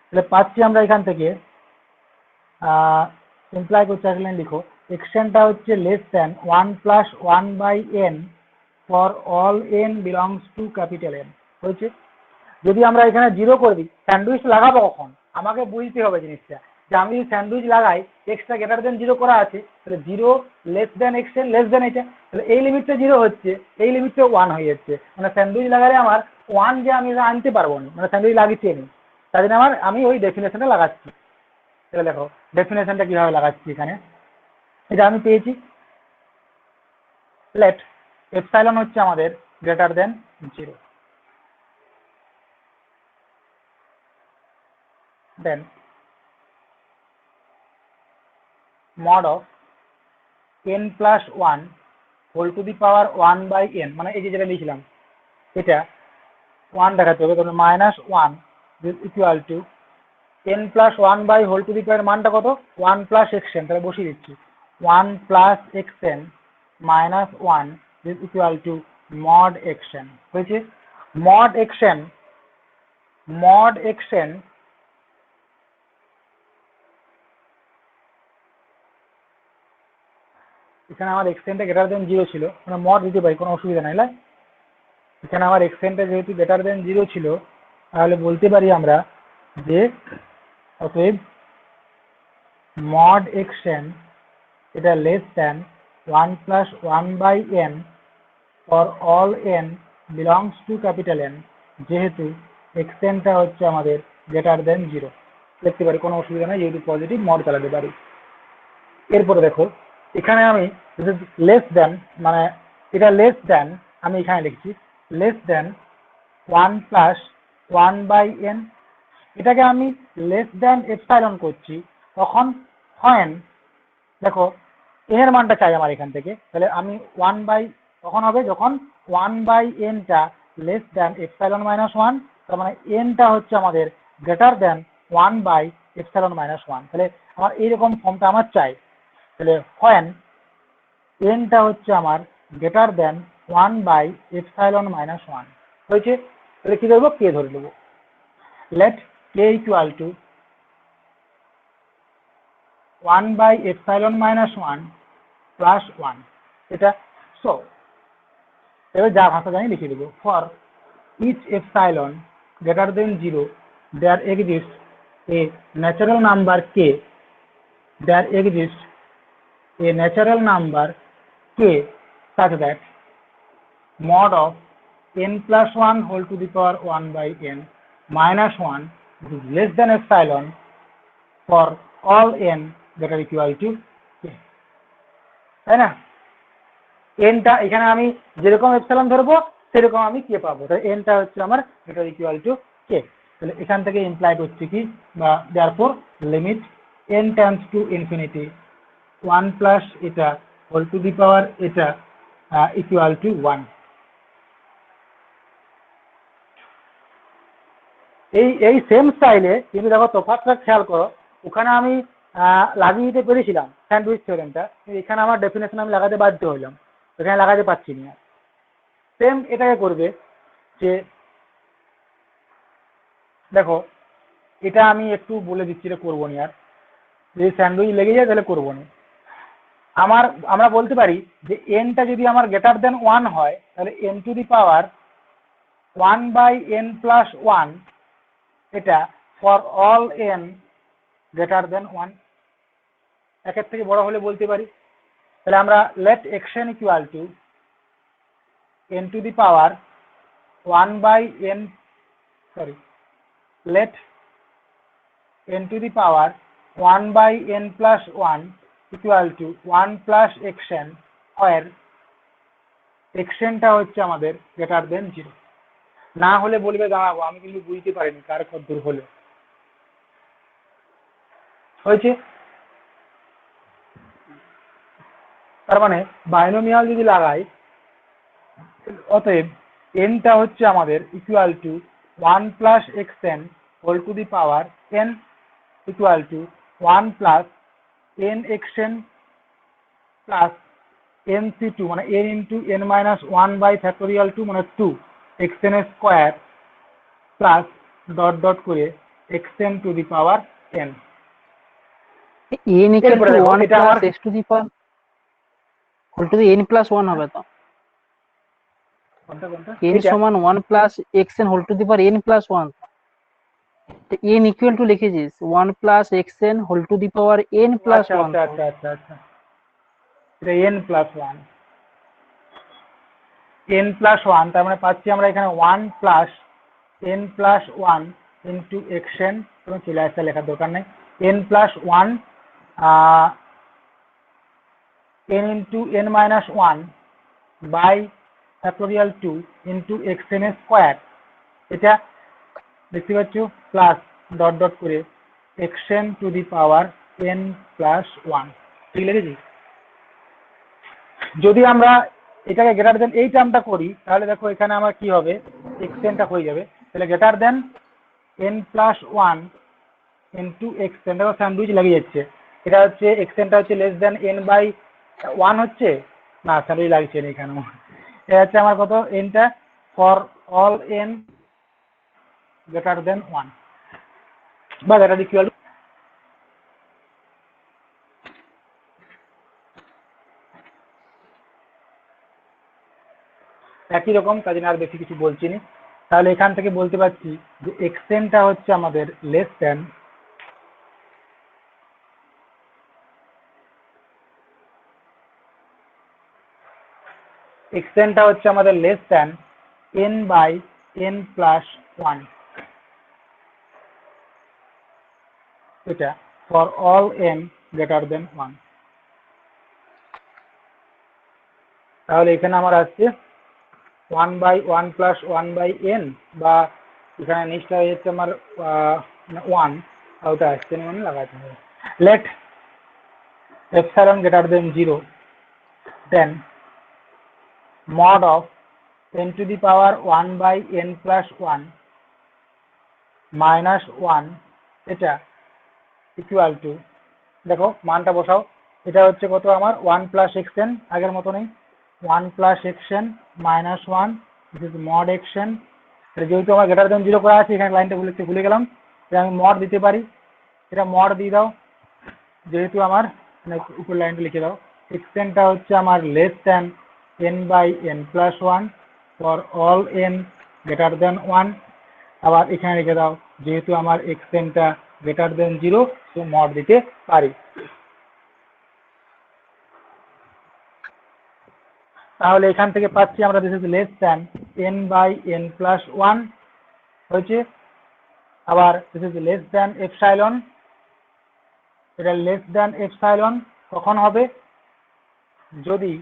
তাহলে পাচ্ছি আমরা এখান থেকে ইমপ্লাই করছে, আসলে লিখো এক্সটেনটা হচ্ছে less than 1 plus 1 by n for all n belongs to capital N হয়েছে। যদি আমরা এখানে 0 করে দিই, স্যান্ডউইচ লাগাবো কখন আমাকে বুঝতে হবে জিনিসটা, যে আমি যদি স্যান্ডউইচ লাগাই এক্সটা গ্রেটার দেন 0 করা আছে, তাহলে 0 লেস দেন এক্সটেন লেস দেন এটা, তাহলে এই লিমিটটা 0 হচ্ছে, এই লিমিটটা 1 হয়ে যাচ্ছে, মানে স্যান্ডউইচ লাগালে আমার 1 যে আমি আনতে পারবো না, মানে স্যান্ডউইচ লাগিয়েছি নি, তার জন্য আমি ওই ডেফিনেশনটা লাগাচ্ছি। তাহলে দেখো ডেফিনেশনটা কিভাবে লাগাচ্ছি, এখানে এটা আমি পেয়েছি লেট এপসাইলন হচ্ছে আমাদের greater than 0, then mod of n plus 1 whole to the power 1 by n, মানে এই যে যেটা লিখলাম এটা 1 দেখাতে হবে, তাহলে minus 1 equal to n plus 1 by whole to the power মানটা কত 1 প্লাস xn, তাহলে বসিয়ে দিচ্ছি 1 plus xn minus 1 equal to mod xn হয়েছে। মড xn এখানে আমার এক্সটেনটা গ্রেটার দেন 0 ছিল, মানে মড দিতে পারি, কোনো অসুবিধা নাই। এখানে আমার এক্সটেনটা যেহেতু গ্রেটার দেন 0 ছিল, তাহলে বলতে পারি আমরা যে অতএব মড এক্সটেন এটা less than 1 plus 1 by n for all n belongs to capital N, যেহেতু এক্সটেনটা হচ্ছে আমাদের গ্রেটার দেন 0 লিখতে পারি, কোনো অসুবিধা নেই, যেহেতু পজিটিভ মড চালাতে পারি। এরপরে দেখো এখানে আমি লেস দেন, মানে এটা লেস দেন, আমি এখানে লিখছি less than 1 plus 1 by n, এটাকে আমি লেস দেন এপসাইলন করছি, তখন হয় দেখো n এর মানটা চাই আমার এখান থেকে, তাহলে আমি 1 বাই তখন হবে যখন 1 বাই n টা লেস দেন এপসাইলন মাইনাস 1, তার মানে n টা হচ্ছে আমাদের greater than 1 by epsilon minus 1, তাহলে আমার এইরকম ফর্মটা আমার চাই। তাহলে when n টা হচ্ছে আমার greater than 1 by epsilon minus 1 হয়েছে, তাহলে কি ধরবো, কে ধরে নেবো, let k equal to 1 by epsilon minus 1 plus 1, এটা সো এবার যা ভাষা জানি লিখে দেবো, for each epsilon greater than 0 there exist a natural number k, there exist a natural number k such that mod of n plus 1 whole to the power 1 by n minus 1 is less than epsilon for all n that are equal to k, তাই না? n টা এখানে আমি যেরকম এপসাইলন ধরবো সেরকম আমি k পাবো, তাই n টা হচ্ছে আমার that are equal to k। তাহলে এখান থেকে ইমপ্লাইড হচ্ছে কি, বা therefore limit n tends to infinity 1 plus এটা হোল টু দি পাওয়ার এটা ইকুয়াল টু 1। এই সেম স্টাইলে কিন্তু দেখো তফাৎটা খেয়াল করো, ওখানে আমি লাগিয়ে দিতে পেরেছিলাম স্যান্ডউইচ থিওরেমটা, এখানে আমার ডেফিনেশন আমি লাগাতে বাধ্য হলাম, এখানে লাগাতে পারছি না। সেম এটাকে করবে যে দেখো এটা আমি একটু বলে দিচ্ছি, এটা করবো না, আর যদি স্যান্ডউইচ লেগে যায় তাহলে করবো না। আমরা বলতে পারি যে n টা যদি আমার গ্রেটার দেন 1 হয়, তাহলে n to the power 1 by n plus 1 এটা for all n greater than 1, একের থেকে বড় হলে বলতে পারি। তাহলে আমরা let xn equal to n to the power 1 by n, sorry, let n to the power 1 by n plus 1 equal to 1 plus xn, where xn টা হচ্ছে আমাদের গ্রেটার দেন 0। না হলে বলবে দাঁড়াবো, আমি কিন্তু বুঝতে পারিনি কার কত দূর হলো হয়েছে। তার মানে বাইনোমিয়াল যদি লাগাই, অতএব n টা হচ্ছে আমাদের equal to 1 plus xn whole to the power n equal to 1 plus n xn plus nc2 মানে n into n minus 1 by factorial 2 মানে 2 xn square plus dot dot করে xn to the power n। n equal এরপরে টু দেখো 1 এটা প্লাস আমার x to the power whole to the n plus 1 হবে তো। কোনটা কোনটা n এটা সমান 1 plus xn whole to the power n plus 1, তো n ইকুয়াল টু লিখেছিস 1 plus xn whole to the power n plus আচ্ছা 1। আচ্ছা আচ্ছা আচ্ছা আচ্ছা, এটা n প্লাস 1, n প্লাস 1, তার মানে পাচ্ছি আমরা এখানে 1 plus n plus 1 into xn, কোনো চলে আসতে লেখার দরকার নেই, n plus 1 n into n minus 1 by factorial 2 into xn square, এটা দেখতে পাচ্ছ প্লাস ডট ডট করে xn to the power n plus 1, ঠিক লিখেছি। যদি আমরা এটাকে গ্রেটার দেন এই টার্মটা করি, তাহলে দেখো এখানে আমার কি হবে, xn টা হয়ে যাবে, তাহলে greater than n plus 1 into xn, দেখো স্যান্ডউইচ লাগিয়ে যাচ্ছে, এটা হচ্ছে xn টা হচ্ছে লেস দেন n বাই 1 হচ্ছে না, স্যান্ডউইচ লাগছে না এখানে, এটা হচ্ছে আমার কত n টা for all n greater than 1 বা গ্রেটার ইকুয়াল টু, একই রকম, কাজে আর বেশি কিছু বলছি না। তাহলে এখান থেকে বলতে পারছি যে xn টা হচ্ছে আমাদের লেস দেন xn টা হচ্ছে আমাদের less than n by n plus 1, এটা for all n greater than 1। তাহলে এখানে আমার আসছে 1 বাই 1 প্লাস 1 বাই n, বা এখানে নিচটা হয়ে যাচ্ছে আমার 1, ওটা আসছে না মানে লাগাতে হবে। Let epsilon greater than 0, then mod of n to the power 1 by n plus 1 minus 1, এটা ইকুয়াল টু, দেখো মানটা বসাও, এটা হচ্ছে কত আমার 1 প্লাস xn, আগের মতো নেই, 1 plus xn minus 1, this is mod xn। যেহেতু আমার গ্রেটার দেন 0 করা আছে, এখানে লাইনটা ভুলে গেলাম, এটা আমি মড দিতে পারি, এটা মড দিয়ে দাও, যেহেতু আমার উপর লাইনটা লিখে দাও, xn টা হচ্ছে আমার less than n by n plus 1 for all n greater than 1, আবার এখানে লিখে দাও যেহেতু আমার xn টা গ্রেটার দেন 0, তো মড দিতে পারি। তাহলে এখান থেকে পাচ্ছি আমরা this is less than n by n plus 1 হয়েছে, আবার this is less than epsilon, এটা লেস দেন এপসাইলন কখন হবে, যদি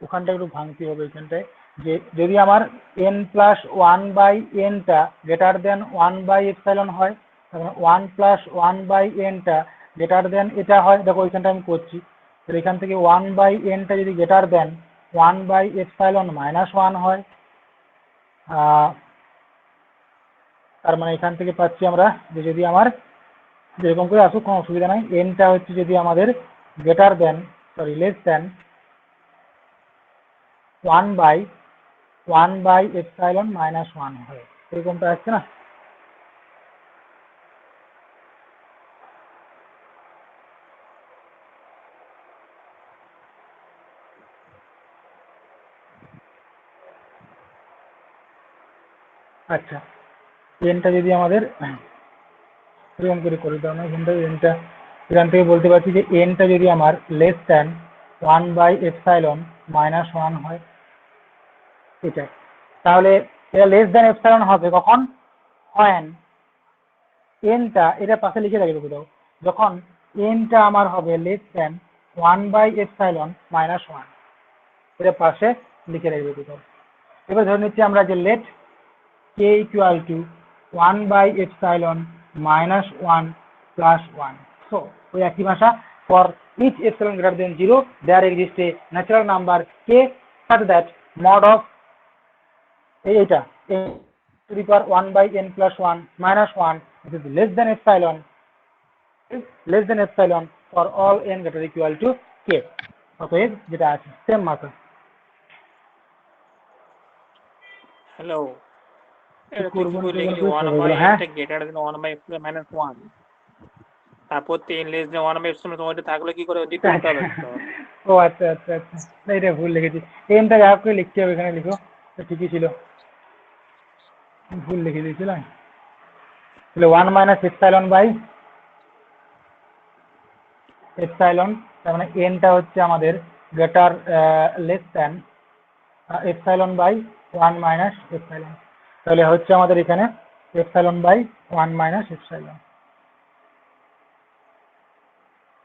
ওখানটা একটু ভাঙতে হবে এখানটায়, যে যদি আমার n প্লাস 1 বাই n টা গ্রেটার দেন 1 বাই এপসাইলন হয়, তাহলে 1 প্লাস 1 বাই n টা গ্রেটার দেন এটা হয়, দেখো ওইখানটা আমি করছি, তো এখান থেকে 1 বাই n টা যদি greater than 1 by epsilon minus 1 হয়, তার মানে এখান থেকে পাচ্ছি আমরা যে যদি আমার যেরকম করে আসুক কোনো অসুবিধা নাই, n টা হচ্ছে যদি আমাদের greater than, sorry less than 1 by epsilon minus 1 হয়, এরকমটা আসছে না। আচ্ছা, এনটা যদি আমাদের এরকম করে করি, তার মানে এনটা এখান থেকে বলতে পারছি যে এনটা যদি আমার লেস দ্যান 1/ε-1 হয়, এটা তাহলে এটা লেস দ্যান এপসাইলন হবে কখন? when এনটা এটা পাশে লিখে রাখবে কোথাও, যখন এনটা আমার হবে লেস দ্যান 1/ε-1, এটা পাশে লিখে রাখবে কোথাও। এবার ধরে নিচ্ছি আমরা যে let k equal to 1/ε-1 plus 1, so ওই একই ভাষা, for each epsilon greater than 0 there exists a natural number k such that mod of এইটা a to the power 1/n plus 1 minus 1 is less than epsilon, is less than epsilon for all n greater equal to k। অতএব যেটা আছে সেম মাত্রা। হ্যালো, এটা তুই করবো কি না বলে লিখলি করবো 1 সবাই বাই বলো, হ্যাঁ এনটা greater than 1 by epsilon minus 1, তারপর 10 লেস দেন 1 বাই এপসিলন, তোমার থাকলে কি করে ওদিকে করতে হবে তো। ও আচ্ছা আচ্ছা আচ্ছা, না এটা ভুল লিখেছি, এমটা যা করে লিখতে হবে, এখানে লিখো, তো ঠিকই ছিল, ভুল লিখে দিয়েছিলাম। তাহলে 1 - তার মানে এনটা হচ্ছে আমাদের গ্রেটার লেস দ্যান ε/1 - তাহলে হচ্ছে আমাদের এখানে ε/1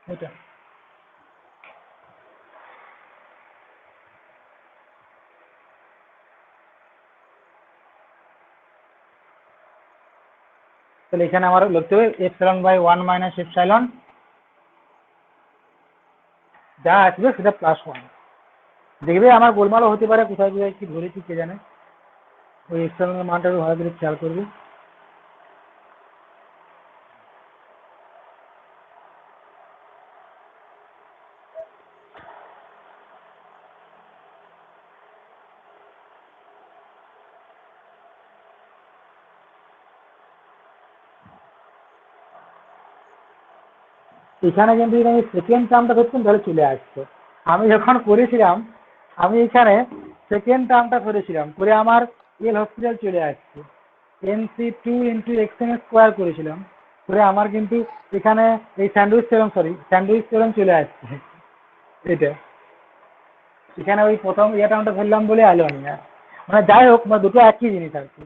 - এটা। তাহলে এখানে আমার লিখতে হবে ε/1 - যা আসবে সেটা +1। দেখবে আমার গোলমালও হতে পারে, কোথায় কোথায় কি ধরেছি কে জানে, ওই এক্সটার্নাল মানটা ভালো করে খেয়াল করবে। এখানে কিন্তু যদি আমি সেকেন্ড টার্মটা ধরতাম তাহলে চলে আসতো। আমি যখন করেছিলাম, আমি এখানে সেকেন্ড টার্মটা ধরেছিলাম, করে আমার এল হসপিটাল চলে আসছে, NC2 × xn² করেছিলাম, করে আমার কিন্তু এখানে এই স্যান্ডউইচ থিওরেম চলে আসছে। এটা এখানে ওই প্রথম টার্মটা ধরলাম বলে আলো নি আর, মানে যাই হোক, মানে দুটো একই জিনিস আর কি।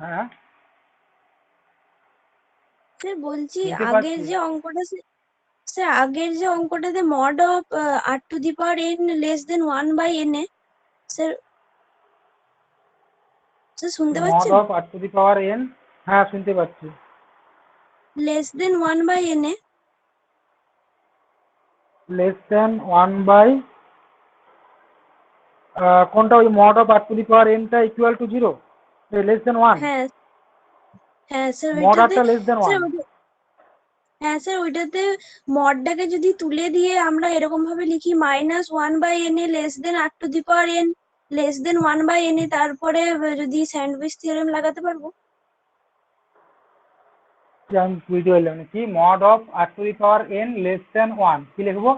হ্যাঁ স্যার বলছি শুনতে আগের পাচ্ছি। যে অঙ্কটা স্যার আগের যে অঙ্কটাতে mod of r⁴ less than 1/n এ স্যার, স্যার শুনতে মড পাচ্ছেন? অফ r⁴n, হ্যাঁ শুনতে পাচ্ছি। লেস দেন 1/n এ লেস দেন 1/, কোনটা, ওই মড অফ r⁴n টা ইকুয়াল টু 0, লেস দেন 1, হ্যাঁ হ্যাঁ স্যার মড ওইটাতে, আরটা লেস দেন স্যার 1। হ্যাঁ স্যার ওইটাতে মডটাকে যদি তুলে দিয়ে আমরা এরকম ভাবে লিখি -1/n এ less than r⁴n less than 1/n এ, তারপরে যদি স্যান্ডউইচ থিওরেম লাগাতে পারবো। আমি বুঝতে পারলাম না, কি mod of r⁴n less than 1 কি লিখবো?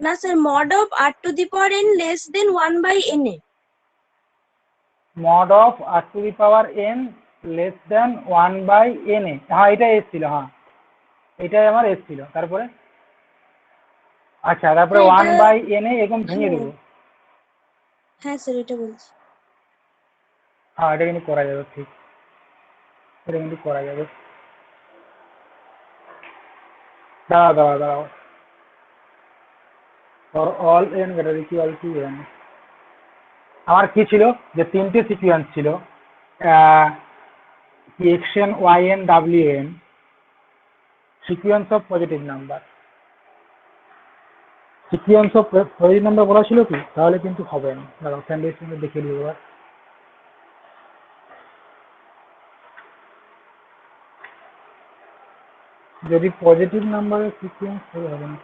না sir, mod of r⁴n less than 1/n A. Mod of r⁴n less than 1/n এ, হ্যাঁ এটা এসেছিল, হ্যাঁ এটাই আমার এসেছিল। তারপরে আচ্ছা, তারপরে স্যার এটা 1/n এ এরকম ভেঙে হ্যাঁ দেবো। হ্যাঁ স্যার এটা বলছি। হ্যাঁ এটা কিন্তু করা যাবে, ঠিক, এটা কিন্তু করা যাবে। দাঁড়াও দাঁড়াও দাঁড়াও, for all n greater equal to n, আমার কি ছিল যে তিনটে সিকুয়েন্স ছিল, xn yn wn, sequence of positive number. Sequence of positive number বলা ছিল কি? তাহলে কিন্তু হবে না। দাঁড়াও স্যান্ডউইচ দেখে দিই এবার। যদি পজিটিভ নাম্বারের সিকুয়েন্স হবে না,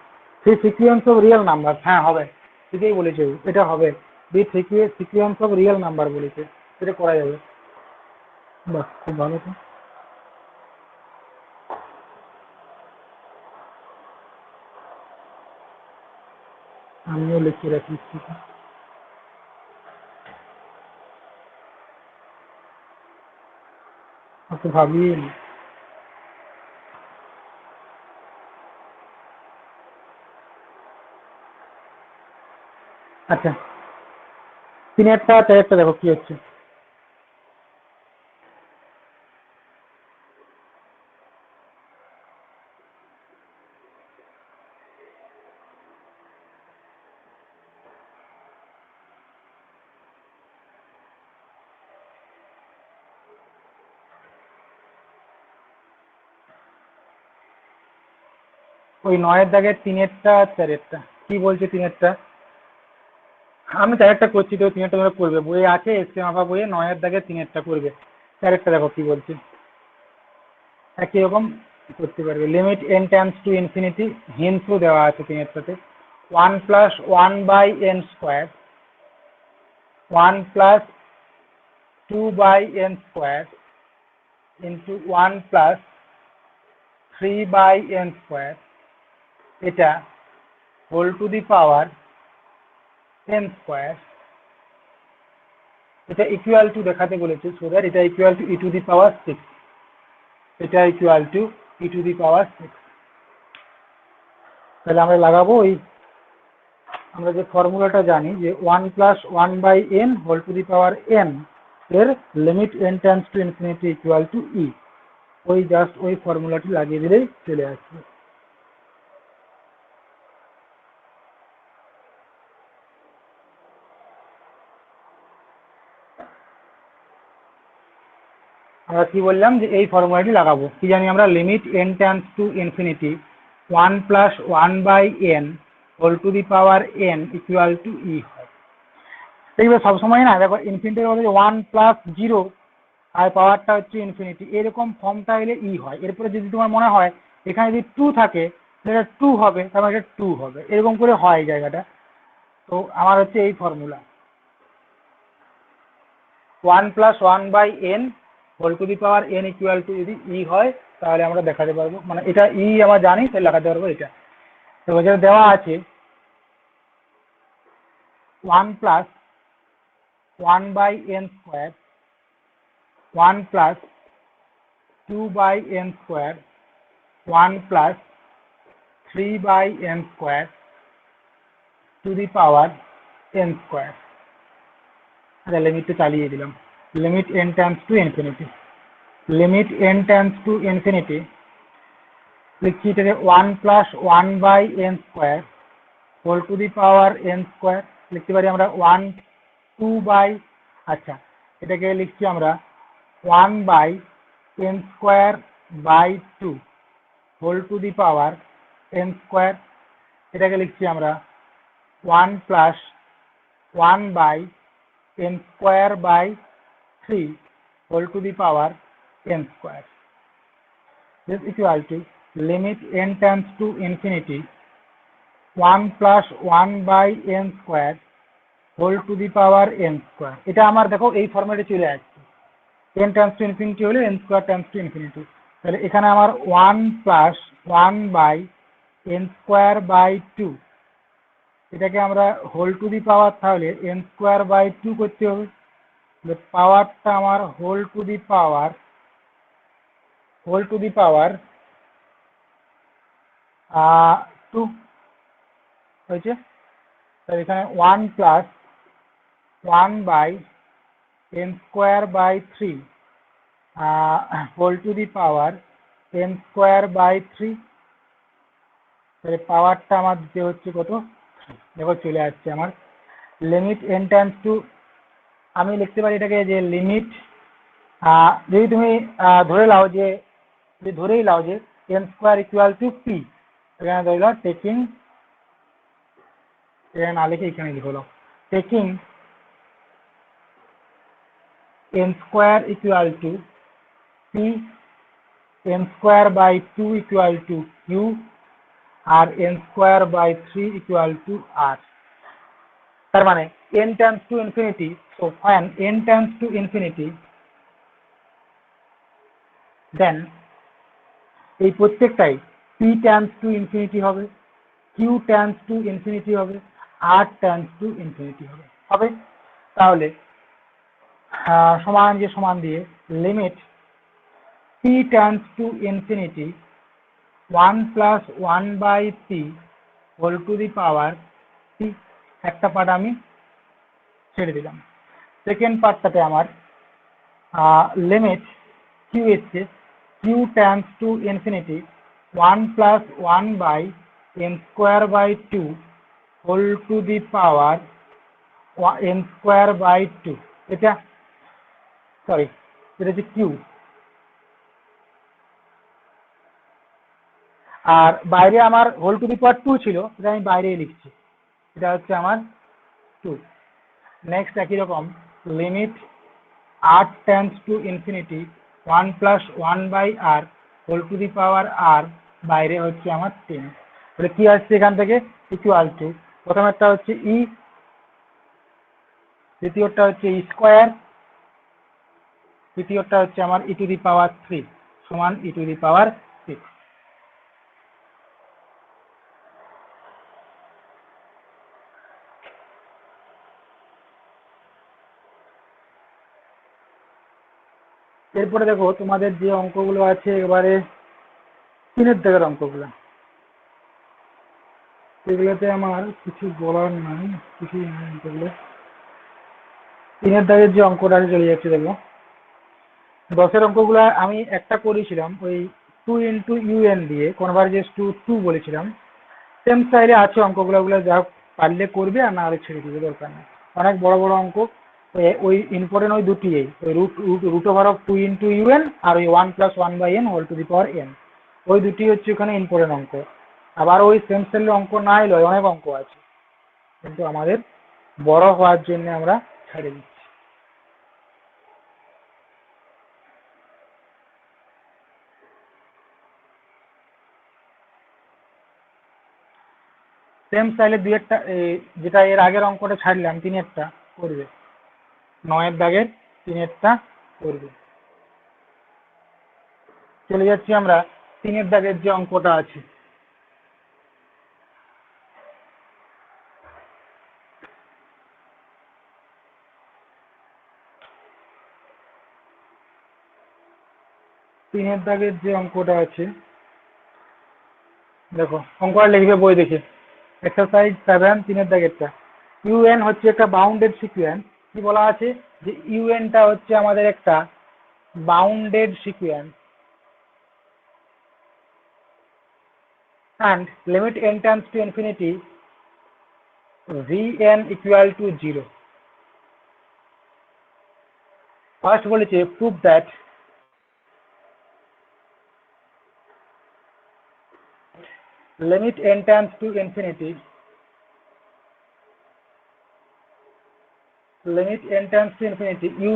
সেই সিকুয়েন্স অফ রিয়েল নাম্বার, হ্যাঁ হবে, ঠিকই বলেছে, এটা হবে। সিকুয়েন্স অফ রিয়েল নাম্বার বলেছে, এটা করা যাবে। বাহ, খুব ভালো তো। আমিও লিখে রাখি। অত ভাবিয়ে নি। আচ্ছা, 3-টা 4-টা দেখো কি হচ্ছে। ওই 9-এর দাগের 3-টা 4-টা কি বলছে? 3-টা আমি 4-টা করছি, তো 3-টা তোমরা করবে। বইয়ে আছে এসকে মাপা বইয়ে 9-এর দাগের 3-টা করবে। 4-টা দেখো কি বলছে। একই রকম করতে পারবে। Limit n tends to infinity, হিন্টসও দেওয়া আছে 3-টাতে। 1 + 1/n square, 1 + 2/n square into 1 + 3/n square, এটা whole to the power n square. এটা ইকুয়াল টু দেখাতে বলেছে, সো দ্যাট এটা equal to e to the power 6। এটা equal to e to the power 6। তাহলে আমরা লাগাবো ওই, আমরা যে ফর্মুলাটা জানি যে 1 + 1/n whole to the power n এর limit n tends to infinity equal to e। ওই জাস্ট ওই ফর্মুলাটি লাগিয়ে দিলেই চলে আসবে। আমরা কি বললাম যে এই ফর্মুলাটি লাগাবো, কি জানি আমরা? Limit n tends to infinity 1 + 1/n whole to the power n equal to e হয়। দেখবে সবসময় না, দেখো ইনফিনিটির মধ্যে 1 + 0 আর পাওয়ারটা হচ্ছে ইনফিনিটি, এরকম ফর্মটা এলে ই হয়। এরপরে যদি তোমার মনে হয় এখানে যদি 2 থাকে সেটা 2 হবে, তার মানে এটা 2 হবে, এরকম করে হয় জায়গাটা। তো আমার হচ্ছে এই formula 1 + 1/n whole to the power n equal to, যদি ই হয় তাহলে আমরা দেখাতে পারবো, মানে এটা ই আমরা জানি তাহলে দেখাতে পারবো এটা। তো যেটা দেওয়া আছে 1 + 1/n square, 1 + 2/n square, 1 + 3/n square to the power n square. আচ্ছা, লিমিটটা চালিয়ে দিলাম। Limit n tends to infinity, limit n tends to infinity লিখছি এটাকে 1 + 1/n square whole to the power n square. লিখতে পারি আমরা 1 2 আচ্ছা, এটাকে লিখছি আমরা 1/n square by 2 whole to the power n square. এটাকে লিখছি আমরা 1 + 1/n square by 3 whole to the power n square. This is equal to limit n tends to infinity 1 + 1/n square whole to the power n square. এটা আমার দেখো এই ফরম্যাটে চলে আসছে। n tends to infinity হলে n square tends to infinity। তাহলে এখানে আমার 1 + 1/n স্কয়ার বাই 2, এটাকে আমরা হোল টু দি পাওয়ার, তাহলে n স্কয়ার বাই 2 করতে হবে। পাওয়ারটা আমার হোল টু দি পাওয়ার 2 হয়েছে। তাহলে এখানে 1 + 1/n square by 3 whole to the power n square by 3। তাহলে পাওয়ারটা আমার দিতে হচ্ছে কত? দেখো চলে আসছে আমার। লিমিট n টেন্ডস টু, আমি লিখতে পারি এটাকে যে লিমিট, যদি তুমি ধরে নাও যে, n square equal to p, এখানে ধরে নাও টেকিং এখানে না লিখে এখানে লিখে হলো taking n square equal to p n square by 2 equal to q আর n square by 3 equal to r। তার মানে n tends to infinity, so when n tends to infinity then এই প্রত্যেকটাই p tends to infinity হবে, q tends to infinity হবে, r tends to infinity হবে। তাহলে সমান যে সমান দিয়ে limit p tends to infinity 1 plus 1 by p whole to the power p, একটা পার্ট আমি ছেড়ে দিলাম। সেকেন্ড পার্টটাতে আমার লিমিট q এসছে q tends to infinity 1 plus 1 by n square by 2 whole to the power n square by 2, এটা সরি এটা হচ্ছে q, আর বাইরে আমার হোল টু দি পাওয়ার 2 ছিল, এটা আমি বাইরেই লিখছি, এটা হচ্ছে আমার 2। নেক্সট একই রকম limit r tends to infinity 1 plus 1 by r whole to the power r, বাইরে হচ্ছে আমার 10। তাহলে কি আসছে এখান থেকে ইকুয়াল টু, প্রথমেরটা হচ্ছে e, দ্বিতীয়টা হচ্ছে e স্কোয়ার, তৃতীয়টা হচ্ছে আমার e টু দি পাওয়ার 3 সমান e টু দি পাওয়ার 6। এরপরে দেখো তোমাদের যে অঙ্কগুলো আছে এবারে 3 দাগের অঙ্কগুলো, এগুলোতে আমার কিছু বলার নাই, কিছুই নাই অঙ্কগুলো। 3 দাগের যে অঙ্কটা আছে চলে যাচ্ছে দেখো, 10 অঙ্কগুলো আমি একটা করেছিলাম ওই 2 into un দিয়ে কনভার্জেস টু 2 বলেছিলাম, সেম স্টাইলে আছে অঙ্কগুলো, ওগুলো যা পারলে করবে আর না হলে ছেড়ে দিবে, দরকার নেই। অনেক বড় বড় অঙ্ক, ওই ইম্পর্টেন্ট ওই দুটি, ওই root over of 2 into un আর ওই 1 plus 1 by n whole to the power n, ওই দুটি হচ্ছে ওখানে ইম্পর্টেন্ট অঙ্ক। আবার ওই সেম স্টাইলের অঙ্ক না এলে অনেক অঙ্ক আছে, কিন্তু আমাদের বড় হওয়ার জন্য আমরা ছেড়ে দিচ্ছি। সেম স্টাইলে দুই একটা, যেটা এর আগের অঙ্কটা ছাড়লাম 3 করবে, 9 দাগের 3 করবে। চলে যাচ্ছি আমরা 3 দাগের যে অঙ্কটা আছে, দেখো অঙ্কটা লিখবে বই দেখে, এক্সারসাইজ 7 3 দাগেরটা। ইউএন হচ্ছে একটা বাউন্ডেড সিকোয়েন্স, কি বলা আছে যে ইউএনটা হচ্ছে আমাদের একটা bounded sequence and limit n tends to infinity vn equal to 0। First বলেছে prove that limit n tends to infinity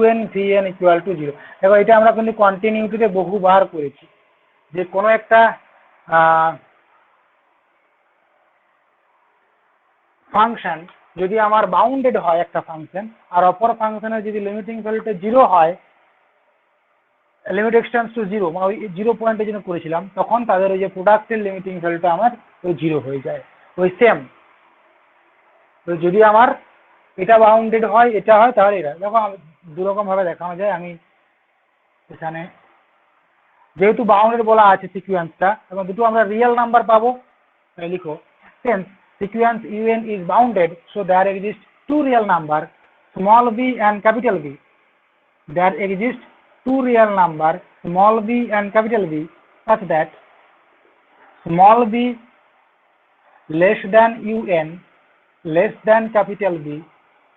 un vn equal to 0। এবার এটা আমরা কিন্তু কন্টিনিউটিতে বহুবার করেছি, যে কোনো একটা ফাংশন যদি আমার বাউন্ডেড হয় একটা ফাংশন, আর অপর ফাংশনের যদি লিমিটিং ভ্যালুটা 0 হয়, লিমিট এক্সটেন্ডস টু 0, মানে ওই 0 পয়েন্টের জন্য করেছিলাম, তখন তাদের ওই যে প্রোডাক্টের লিমিটিং ভ্যালুটা আমার ওই 0 হয়ে যায়। ওই সেম যদি আমার এটা বাউন্ডেড হয় এটা হয়, তাহলে এটা দেখো দুরকম ভাবে দেখানো যায়। আমি এখানে যেহেতু বাউন্ডেড বলা আছে সিকোয়েন্সটা, এবং দুটো আমরা রিয়েল নাম্বার পাবো, লিখো sense sequence un is bounded, so there exist two real number small b and capital B. There exist two real number small b and capital B such that small b less than un less than capital B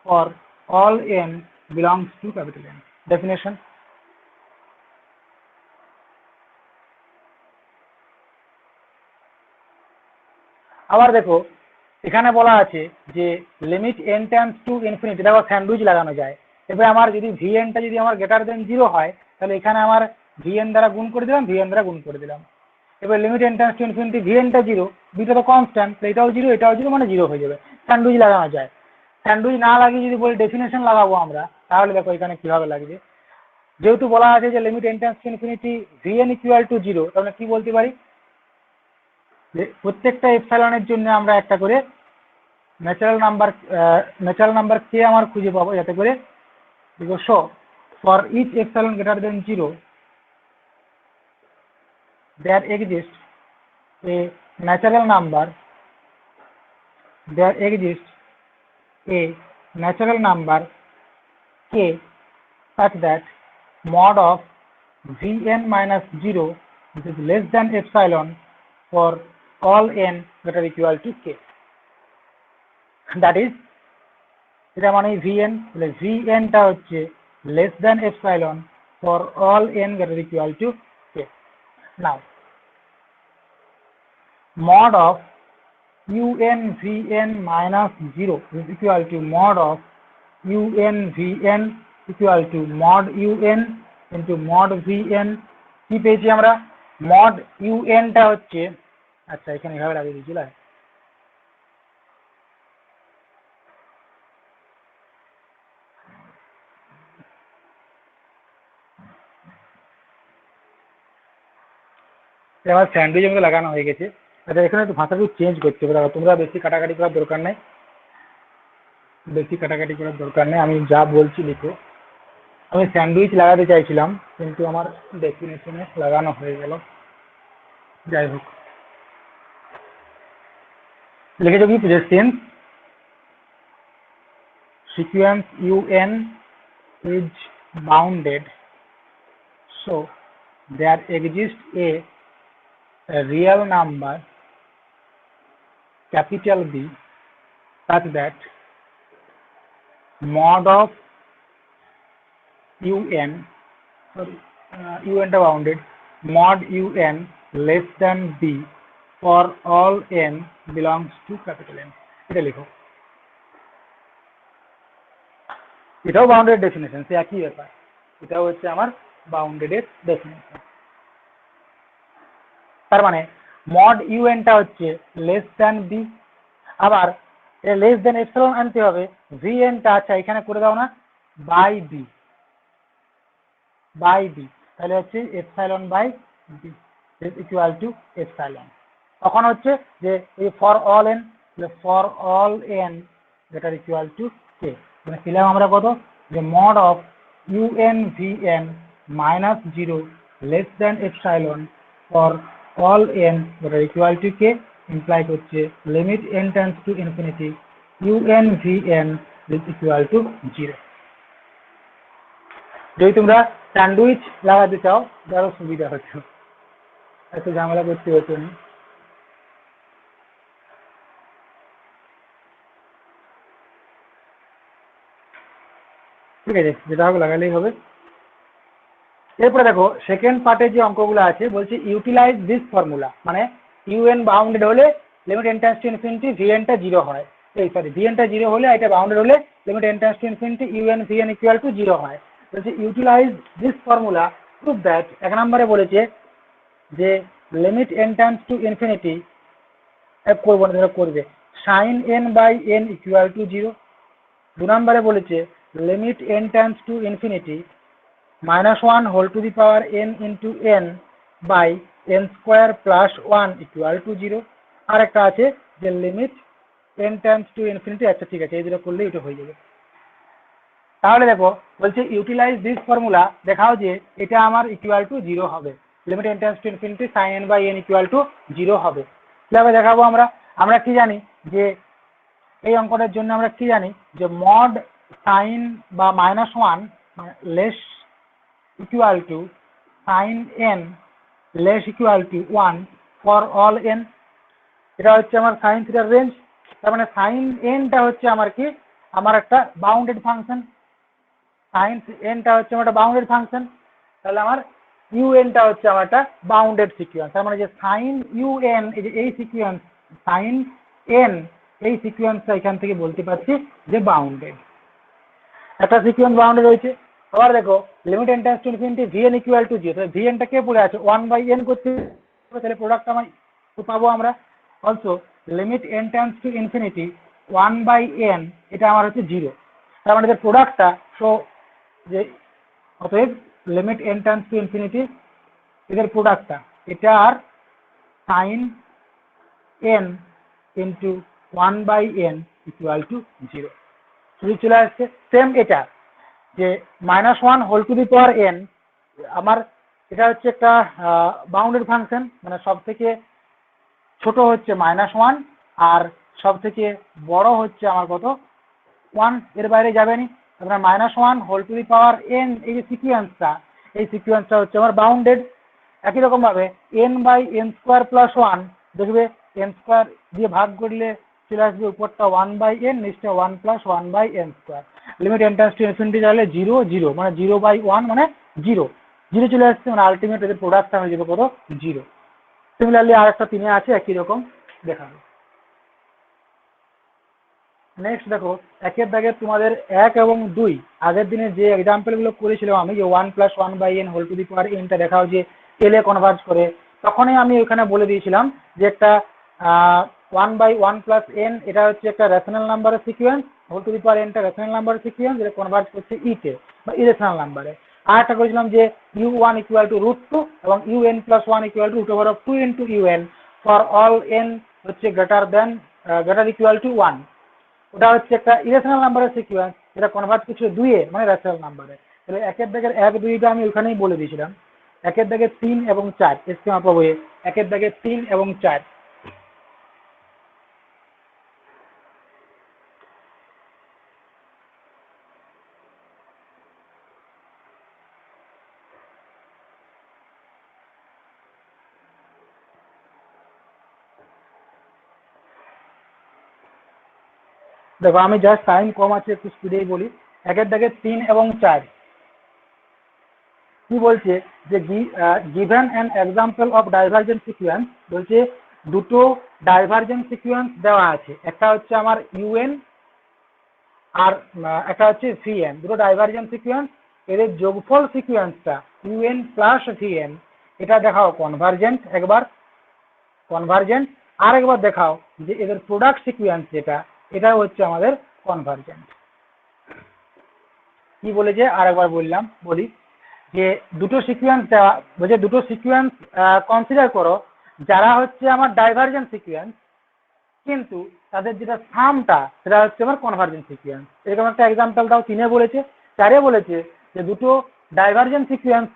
for all n belongs to capital N. Definition. আবার দেখো এখানে বলা আছে যে limit n tends to infinity, দেখো স্যান্ডউইচ লাগানো যায়। এবার আমার যদি vn-টা যদি আমার গ্রেটার দেন 0 হয়, তাহলে এখানে আমার vn দ্বারা গুণ করে দিলাম, vn দ্বারা গুণ করে দিলাম। এবার limit n tends to infinity, vn-টা 0, b-টা তো কনস্ট্যান্ট, এটাও 0 এটাও 0, মানে 0 হয়ে যাবে। স্যান্ডউইচ লাগানো যায়। স্যান্ডউইচ না লাগিয়ে যদি বলি ডেফিনেশন লাগাবো আমরা, তাহলে দেখো এখানে কিভাবে লাগবে। যেহেতু বলা আছে যে limit n tends to infinity vn equal to 0, তাহলে কি বলতে পারি যে প্রত্যেকটা এপসাইলনের জন্য আমরা একটা করে ন্যাচারাল নাম্বার কে আমার খুঁজে পাবো, যাতে করে show for each epsilon greater than 0 there exists a natural number k such that mod of vn minus 0 is less than epsilon for all n greater equal to k. That is, এটা মানে vn, তাহলে vn টা হচ্ছে less than epsilon for all n greater equal to k. Now mod of un vn minus 0 is equal to mod of un vn equal to mod un into mod vn। কি পেয়েছি আমরা? mod un টা হচ্ছে, আচ্ছা এখানে এভাবে লাগিয়ে দিয়েছিল, আমার স্যান্ডউইচ আমাকে লাগানো হয়ে গেছে। আচ্ছা এখানে একটু ভাষাটা চেঞ্জ করতে হবে, তোমরা বেশি কাটাকাটি করার দরকার নেই, আমি যা বলছি লিখো। আমি স্যান্ডউইচ লাগাতে চাইছিলাম, কিন্তু আমার ডেফিনেশনে লাগানো হয়ে গেল। যাই হোক, লিখেছো কি present sequence un is bounded, so there exists a real number capital B such that mod of un টা bounded, mod un less than b for all n belongs to capital N। এটা লিখো, এটাও বাউন্ডেড ডেফিনেশন, সে একই ব্যাপার, এটাও হচ্ছে আমার বাউন্ডেড এর ডেফিনেশন। তার মানে মড un টা হচ্ছে লেস দ্যান বি, আবার লেস দ্যান এপসিলন আনতে হবে, vn টা আচ্ছা এখানে করে দাও না, বাই বি, তাহলে হচ্ছে epsilon by B is equal to epsilon. তখন হচ্ছে যে এই ফর অল এন যেটা ইকুয়াল টু কে, মানে পেলাম আমরা কত, যে mod of un vn minus 0 less than epsilon for all n that are equal to k implies হচ্ছে limit n tends to infinity un vn is equal to 0। যদি তোমরা স্যান্ডউইচ লাগাতে চাও তাহলে সুবিধা হচ্ছে, এত ঝামেলা করতে হতো না। ঠিক আছে, যেটা হবে লাগালেই হবে। এরপরে দেখো সেকেন্ড পার্টের যে অঙ্কগুলো আছে, বলছে ইউটিলাইজ দিস ফর্মুলা, মানে un বাউন্ডেড হলে limit n tends to infinity vn টা 0 হয়, vn টা 0 হলে, এটা বাউন্ডেড হলে limit n tends to infinity un vn equal to 0 হয়। বলছে utilise this formula prove that, এক নম্বরে বলেছে যে limit n tends to infinity করবো না, করবে sine n by n equal to 0। দু নম্বরে বলেছে limit n tends to infinity -1 whole to the power n into n by n square plus 1 equal to 0। আর একটা আছে যে limit n tends to infinity, আচ্ছা ঠিক আছে এই দুটো করলে এটা হয়ে যাবে। তাহলে দেখো বলছে ইউটিলাইজ দিস ফর্মুলা, দেখাও যে এটা আমার ইকুয়াল টু 0 হবে, limit n tends to infinity sine n by n equal to 0 হবে। কিভাবে দেখাবো আমরা কি জানি যে এই অঙ্কটার জন্য আমরা কি জানি যে মড সাইন বা -1 less equal to sine n less equal to 1 for all n, এটা হচ্ছে আমার সাইন থিটার রেঞ্জ। তার মানে সাইন n টা হচ্ছে আমার কি, আমার একটা বাউন্ডেড ফাংশন, সাইন n টা হচ্ছে আমার একটা বাউন্ডেড ফাংশন, তাহলে আমার un টা হচ্ছে আমার একটা বাউন্ডেড সিকোয়েন্স। তার মানে যে সাইন un, এই যে এই সিকোয়েন্স সাইন n এই সিকোয়েন্সটা এখান থেকে বলতে পারছি যে বাউন্ডেড। একটা সিকোয়েন্স বাউন্ডেড রয়েছে। আবার দেখো limit n tends to infinity vn equal to 0, তাহলে vn টা কে পড়ে আছে 1/n করতে, তাহলে প্রোডাক্ট আমার পাবো আমরা। Also limit n tends to infinity 1/n, এটা আমার হচ্ছে 0, তার মানে এদের প্রোডাক্টটা সো যে অতএব limit n tends to infinity এদের প্রোডাক্টটা এটা আর sin n into 1/n equal to 0 শুধু চলে আসছে। সেম এটা যে -1 whole to the power n, আমার এটা হচ্ছে একটা বাউন্ডেড ফাংশন, মানে সব থেকে ছোট হচ্ছে -1 আর সব থেকে বড় হচ্ছে আমার কত 1, এর বাইরে যাবে নি। আপনার -1 whole to the power n এই যে সিকোয়েন্সটা, এই সিকোয়েন্সটা হচ্ছে আমার বাউন্ডেড। একই রকম ভাবে n/n² + 1 দেখবে n² দিয়ে ভাগ করলে চলে আসবে উপরটা 1/n, নিচটা 1 + 1/n²। Limit n tends to infinity তাহলে 0 0 মানে 0/1 মানে 0 0 চলে আসছে, মানে আলটিমেট এদের প্রোডাক্টটা হয়ে যাবে কত 0। সিমিলারলি আর একটা 3 আছে একই রকম দেখাবে। নেক্সট দেখো একের দাগে তোমাদের 1 এবং 2 আগের দিনে যে এক্সাম্পল গুলো করেছিলাম আমি, যে 1 + 1/n whole to the power n টা দেখাও যে এল এ কনভার্জ করে, তখনই আমি ওখানে বলে দিয়েছিলাম যে একটা 1/1 + n এটা হচ্ছে একটা রেশনাল নাম্বারের sequence, whole to the power n টা রেশনাল নাম্বারের সিকোয়েন্স, যেটা কনভার্জ করছে ই তে বা ইরেশনাল নাম্বারে। আর একটা করেছিলাম যে u1 = √2 এবং un + 1 = √2 * un for all n হচ্ছে গ্রেটার ইকুয়াল টু 1। ওটা হচ্ছে একটা ইরেশনাল নাম্বারের সিকোয়েন্স, যেটা কনভার্ট করছে 2 এ মানে রেশনাল নাম্বারে। তাহলে একের দাগের 1 2টা আমি ওখানেই বলে দিয়েছিলাম। একের দাগের 3 এবং 4 স্কিমা পাবো, একের দাগের 3 এবং 4। দেখো আমি জাস্ট টাইম কম আছে একটু স্পিডেই বলি। একের দাগের 3 এবং 4 কি বলছে যে given an example of divergent sequence, বলছে দুটো ডাইভারজেন্ট সিকোয়েন্স দেওয়া আছে, একটা হচ্ছে আমার ইউএন আর একটা হচ্ছে ভিএন, দুটো ডাইভারজেন্ট সিকোয়েন্স, এদের যোগফল সিকোয়েন্সটা ইউএন প্লাস ভিএন, এটা দেখাও কনভার্জেন্ট একবার, কনভার্জেন্ট। আর একবার দেখাও যে এদের প্রোডাক্ট সিকোয়েন্স যেটা, এটা হচ্ছে আমাদের কনভার্জেন্ট। কি বলেছে আর একবার বলি যে দুটো সিকোয়েন্স দেওয়া, বলছে দুটো সিকোয়েন্স কনসিডার করো যারা হচ্ছে আমার ডাইভারজেন্ট সিকোয়েন্স, কিন্তু তাদের যেটা সামটা সেটা হচ্ছে আমার কনভার্জেন্ট সিকোয়েন্স। এরকম একটা এক্সাম্পল দাও। 3 এ বলেছে, 4 এ বলেছে যে দুটো ডাইভারজেন্ট সিকোয়েন্স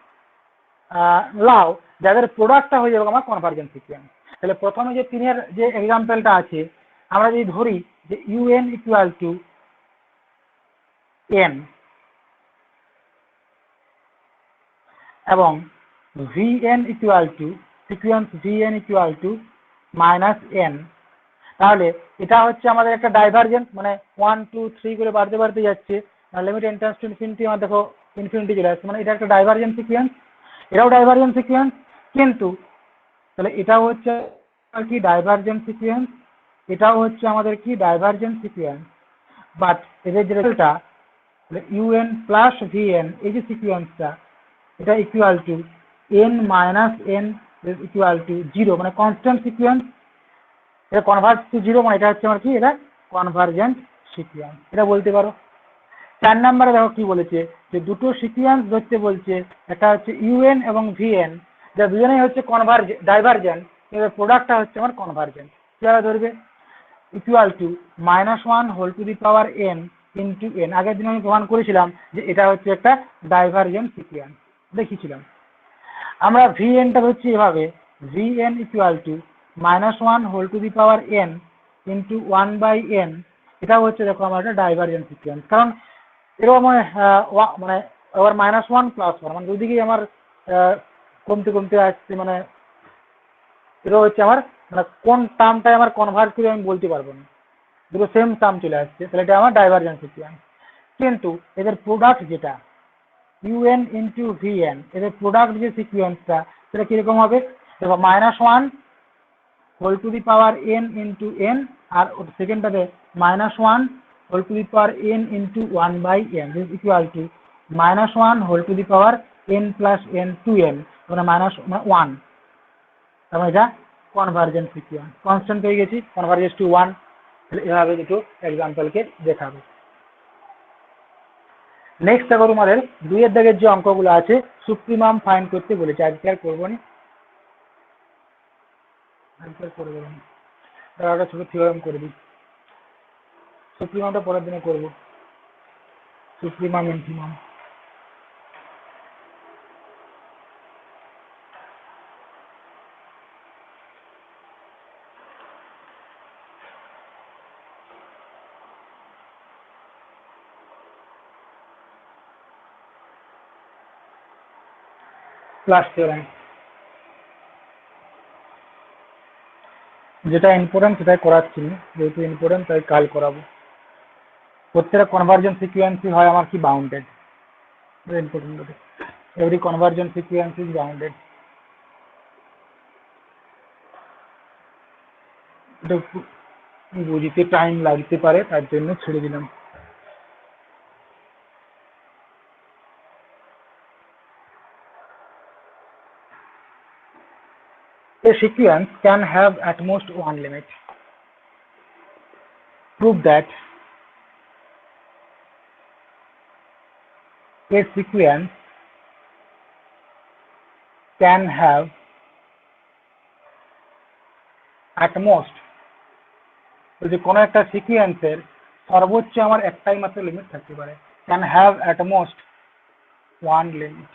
লাও যাদের প্রোডাক্টটা হয়ে যাবে আমার কনভার্জেন্ট সিকোয়েন্স। তাহলে প্রথমে যে 3 এর যে এক্সাম্পলটা আছে, আমরা যদি ধরি যে ইউএন ইকুয়াল টু n এবং vn equal two sequence vn equal to -n, তাহলে এটা হচ্ছে আমাদের একটা ডাইভারজেন্ট, মানে 1 2 3 করে বাড়তে বাড়তে যাচ্ছে, limit n tends to infinity আমার দেখো ইনফিনিটি চলে আসছে, মানে এটা একটা ডাইভারজেন্ট সিকোয়েন্স, এটাও ডাইভারজেন্ট সিকোয়েন্স। কিন্তু তাহলে এটাও হচ্ছে কি ডাইভারজেন্ট সিকোয়েন্স, এটাও হচ্ছে আমাদের কি ডাইভারজেন্ট সিকোয়েন্স, বাট এদের যে রেজাল্টটা ইউএন প্লাস ভিএন এই যে সিকোয়েন্সটা, এটা equal to n - n equal to 0, মানে কনস্ট্যান্ট সিকোয়েন্স, এটা কনভার্জ টু 0, মানে এটা হচ্ছে আমার কি, এটা কনভার্জেন্ট সিকোয়েন্স, এটা বলতে পারো। 4 নম্বরে দেখো কি বলেছে যে দুটো সিকোয়েন্স ধরতে বলছে, একটা হচ্ছে ইউএন এবং ভিএন, যা দুজনেই হচ্ছে ডাইভারজেন্ট, এর প্রোডাক্টটা হচ্ছে আমার কনভার্জেন্ট। কিভাবে ধরবে, equal to -1 whole to the power n into n। আগের দিন আমি প্রমাণ করেছিলাম যে এটা হচ্ছে একটা ডাইভারজেন্ট সিকোয়েন্স, দেখিয়েছিলাম। আমরা vn টা হচ্ছে এভাবে, vn equal to -1 whole to the power n into 1/n, এটা হচ্ছে দেখো আমার একটা ডাইভারজেন্ট সিকোয়েন্স, কারণ এরকম মানে আবার -1 + 1 মানে দুদিকেই আমার কমতে কমতে আসছে, মানে এটা হচ্ছে আমার মানে কোন টার্মটাই আমার কনভার্ট করে আমি বলতে পারবো না, দুটো সেম টার্ম চলে আসছে, তাহলে এটা আমার ডাইভারজেন্ট সিকোয়েন্স। কিন্তু এদের প্রোডাক্ট যেটা ইউএন ইন্টু ভিএন, এদের প্রোডাক্ট যে সিকোয়েন্সটা সেটা কিরকম হবে, দেখো -1 whole to the power n into n, আর সেকেন্ডটাতে -1 whole to the power n into 1/n this equal to -1 whole to the power n plus n to n, মানে -1। তার মানে এটা কনভার্জেন্ট সিকোয়েন্স, কনস্ট্যান্ট পেয়ে গেছি, কনভার্জেন্স টু 1। এভাবে দুটো এক্সাম্পলকে দেখাবে। নেক্সট দেখো তোমাদের 2 এর দাগের যে অঙ্কগুলো আছে সুপ্রিমাম ফাইন্ড করতে বলেছে, আজকে আর করবো না, আজকে আর করবো না, একটা ছোট থিওরেম করে দিই। সুপ্রিমামটা পরের দিনে করবো, সুপ্রিমাম ইনফিমাম। ক্লাস থিওরেম যেটা ইম্পর্টেন্ট সেটাই করাচ্ছি না, যেহেতু ইম্পর্টেন্ট তাই কাল করাবো। প্রত্যেকটা কনভার্জেন্ট সিকোয়েন্সই হয় আমার কি বাউন্ডেড, ইম্পর্টেন্ট ওটা। Every convergent sequence is bounded. এটা বুঝতে টাইম লাগতে পারে, তার জন্য ছেড়ে দিলাম। A sequence can have at most one limit. Prove that a sequence can have at most, যদি কোনো একটা সিকুয়েন্সের সর্বোচ্চ আমার একটাই মাত্র লিমিট থাকতে পারে, can have at most one limit।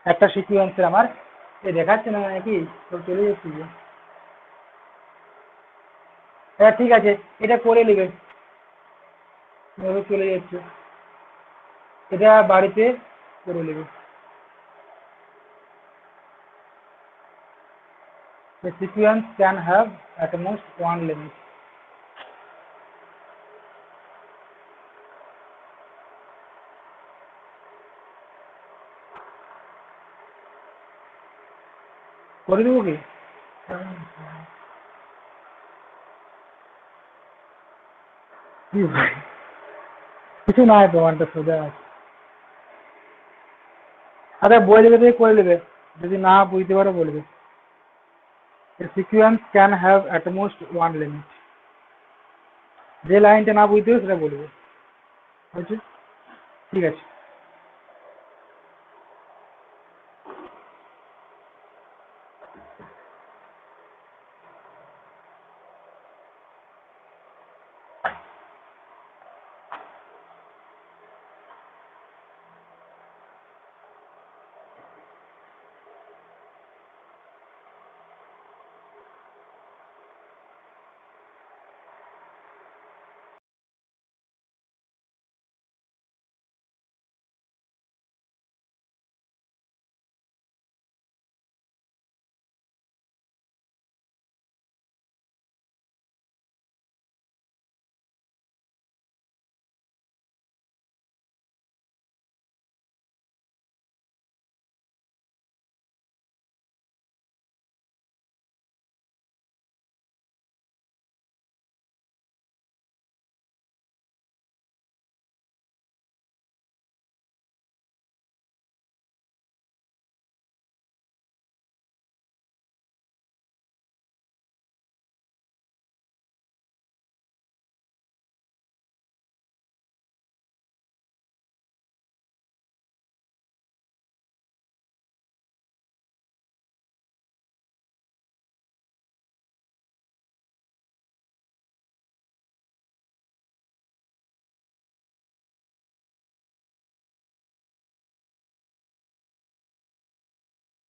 একটা সিকুয়েন্সের আমার দেখাচ্ছে না নাকি, তো চলে যাচ্ছি। হ্যাঁ ঠিক আছে, এটা করে নেবে, চলে যাচ্ছে, এটা বাড়িতে করে নেবে। The sequence can have at most one limit. করে দেবো কি? কিছু নাই, প্রমাণটা সোজা আছে। আচ্ছা বই দেবে থেকে করে নেবে, যদি না বুঝতে পারো বলবে। A sequence can have at most one limit। যে লাইনটা না বুঝতে হবে সেটা বলবে, বুঝছো? ঠিক আছে।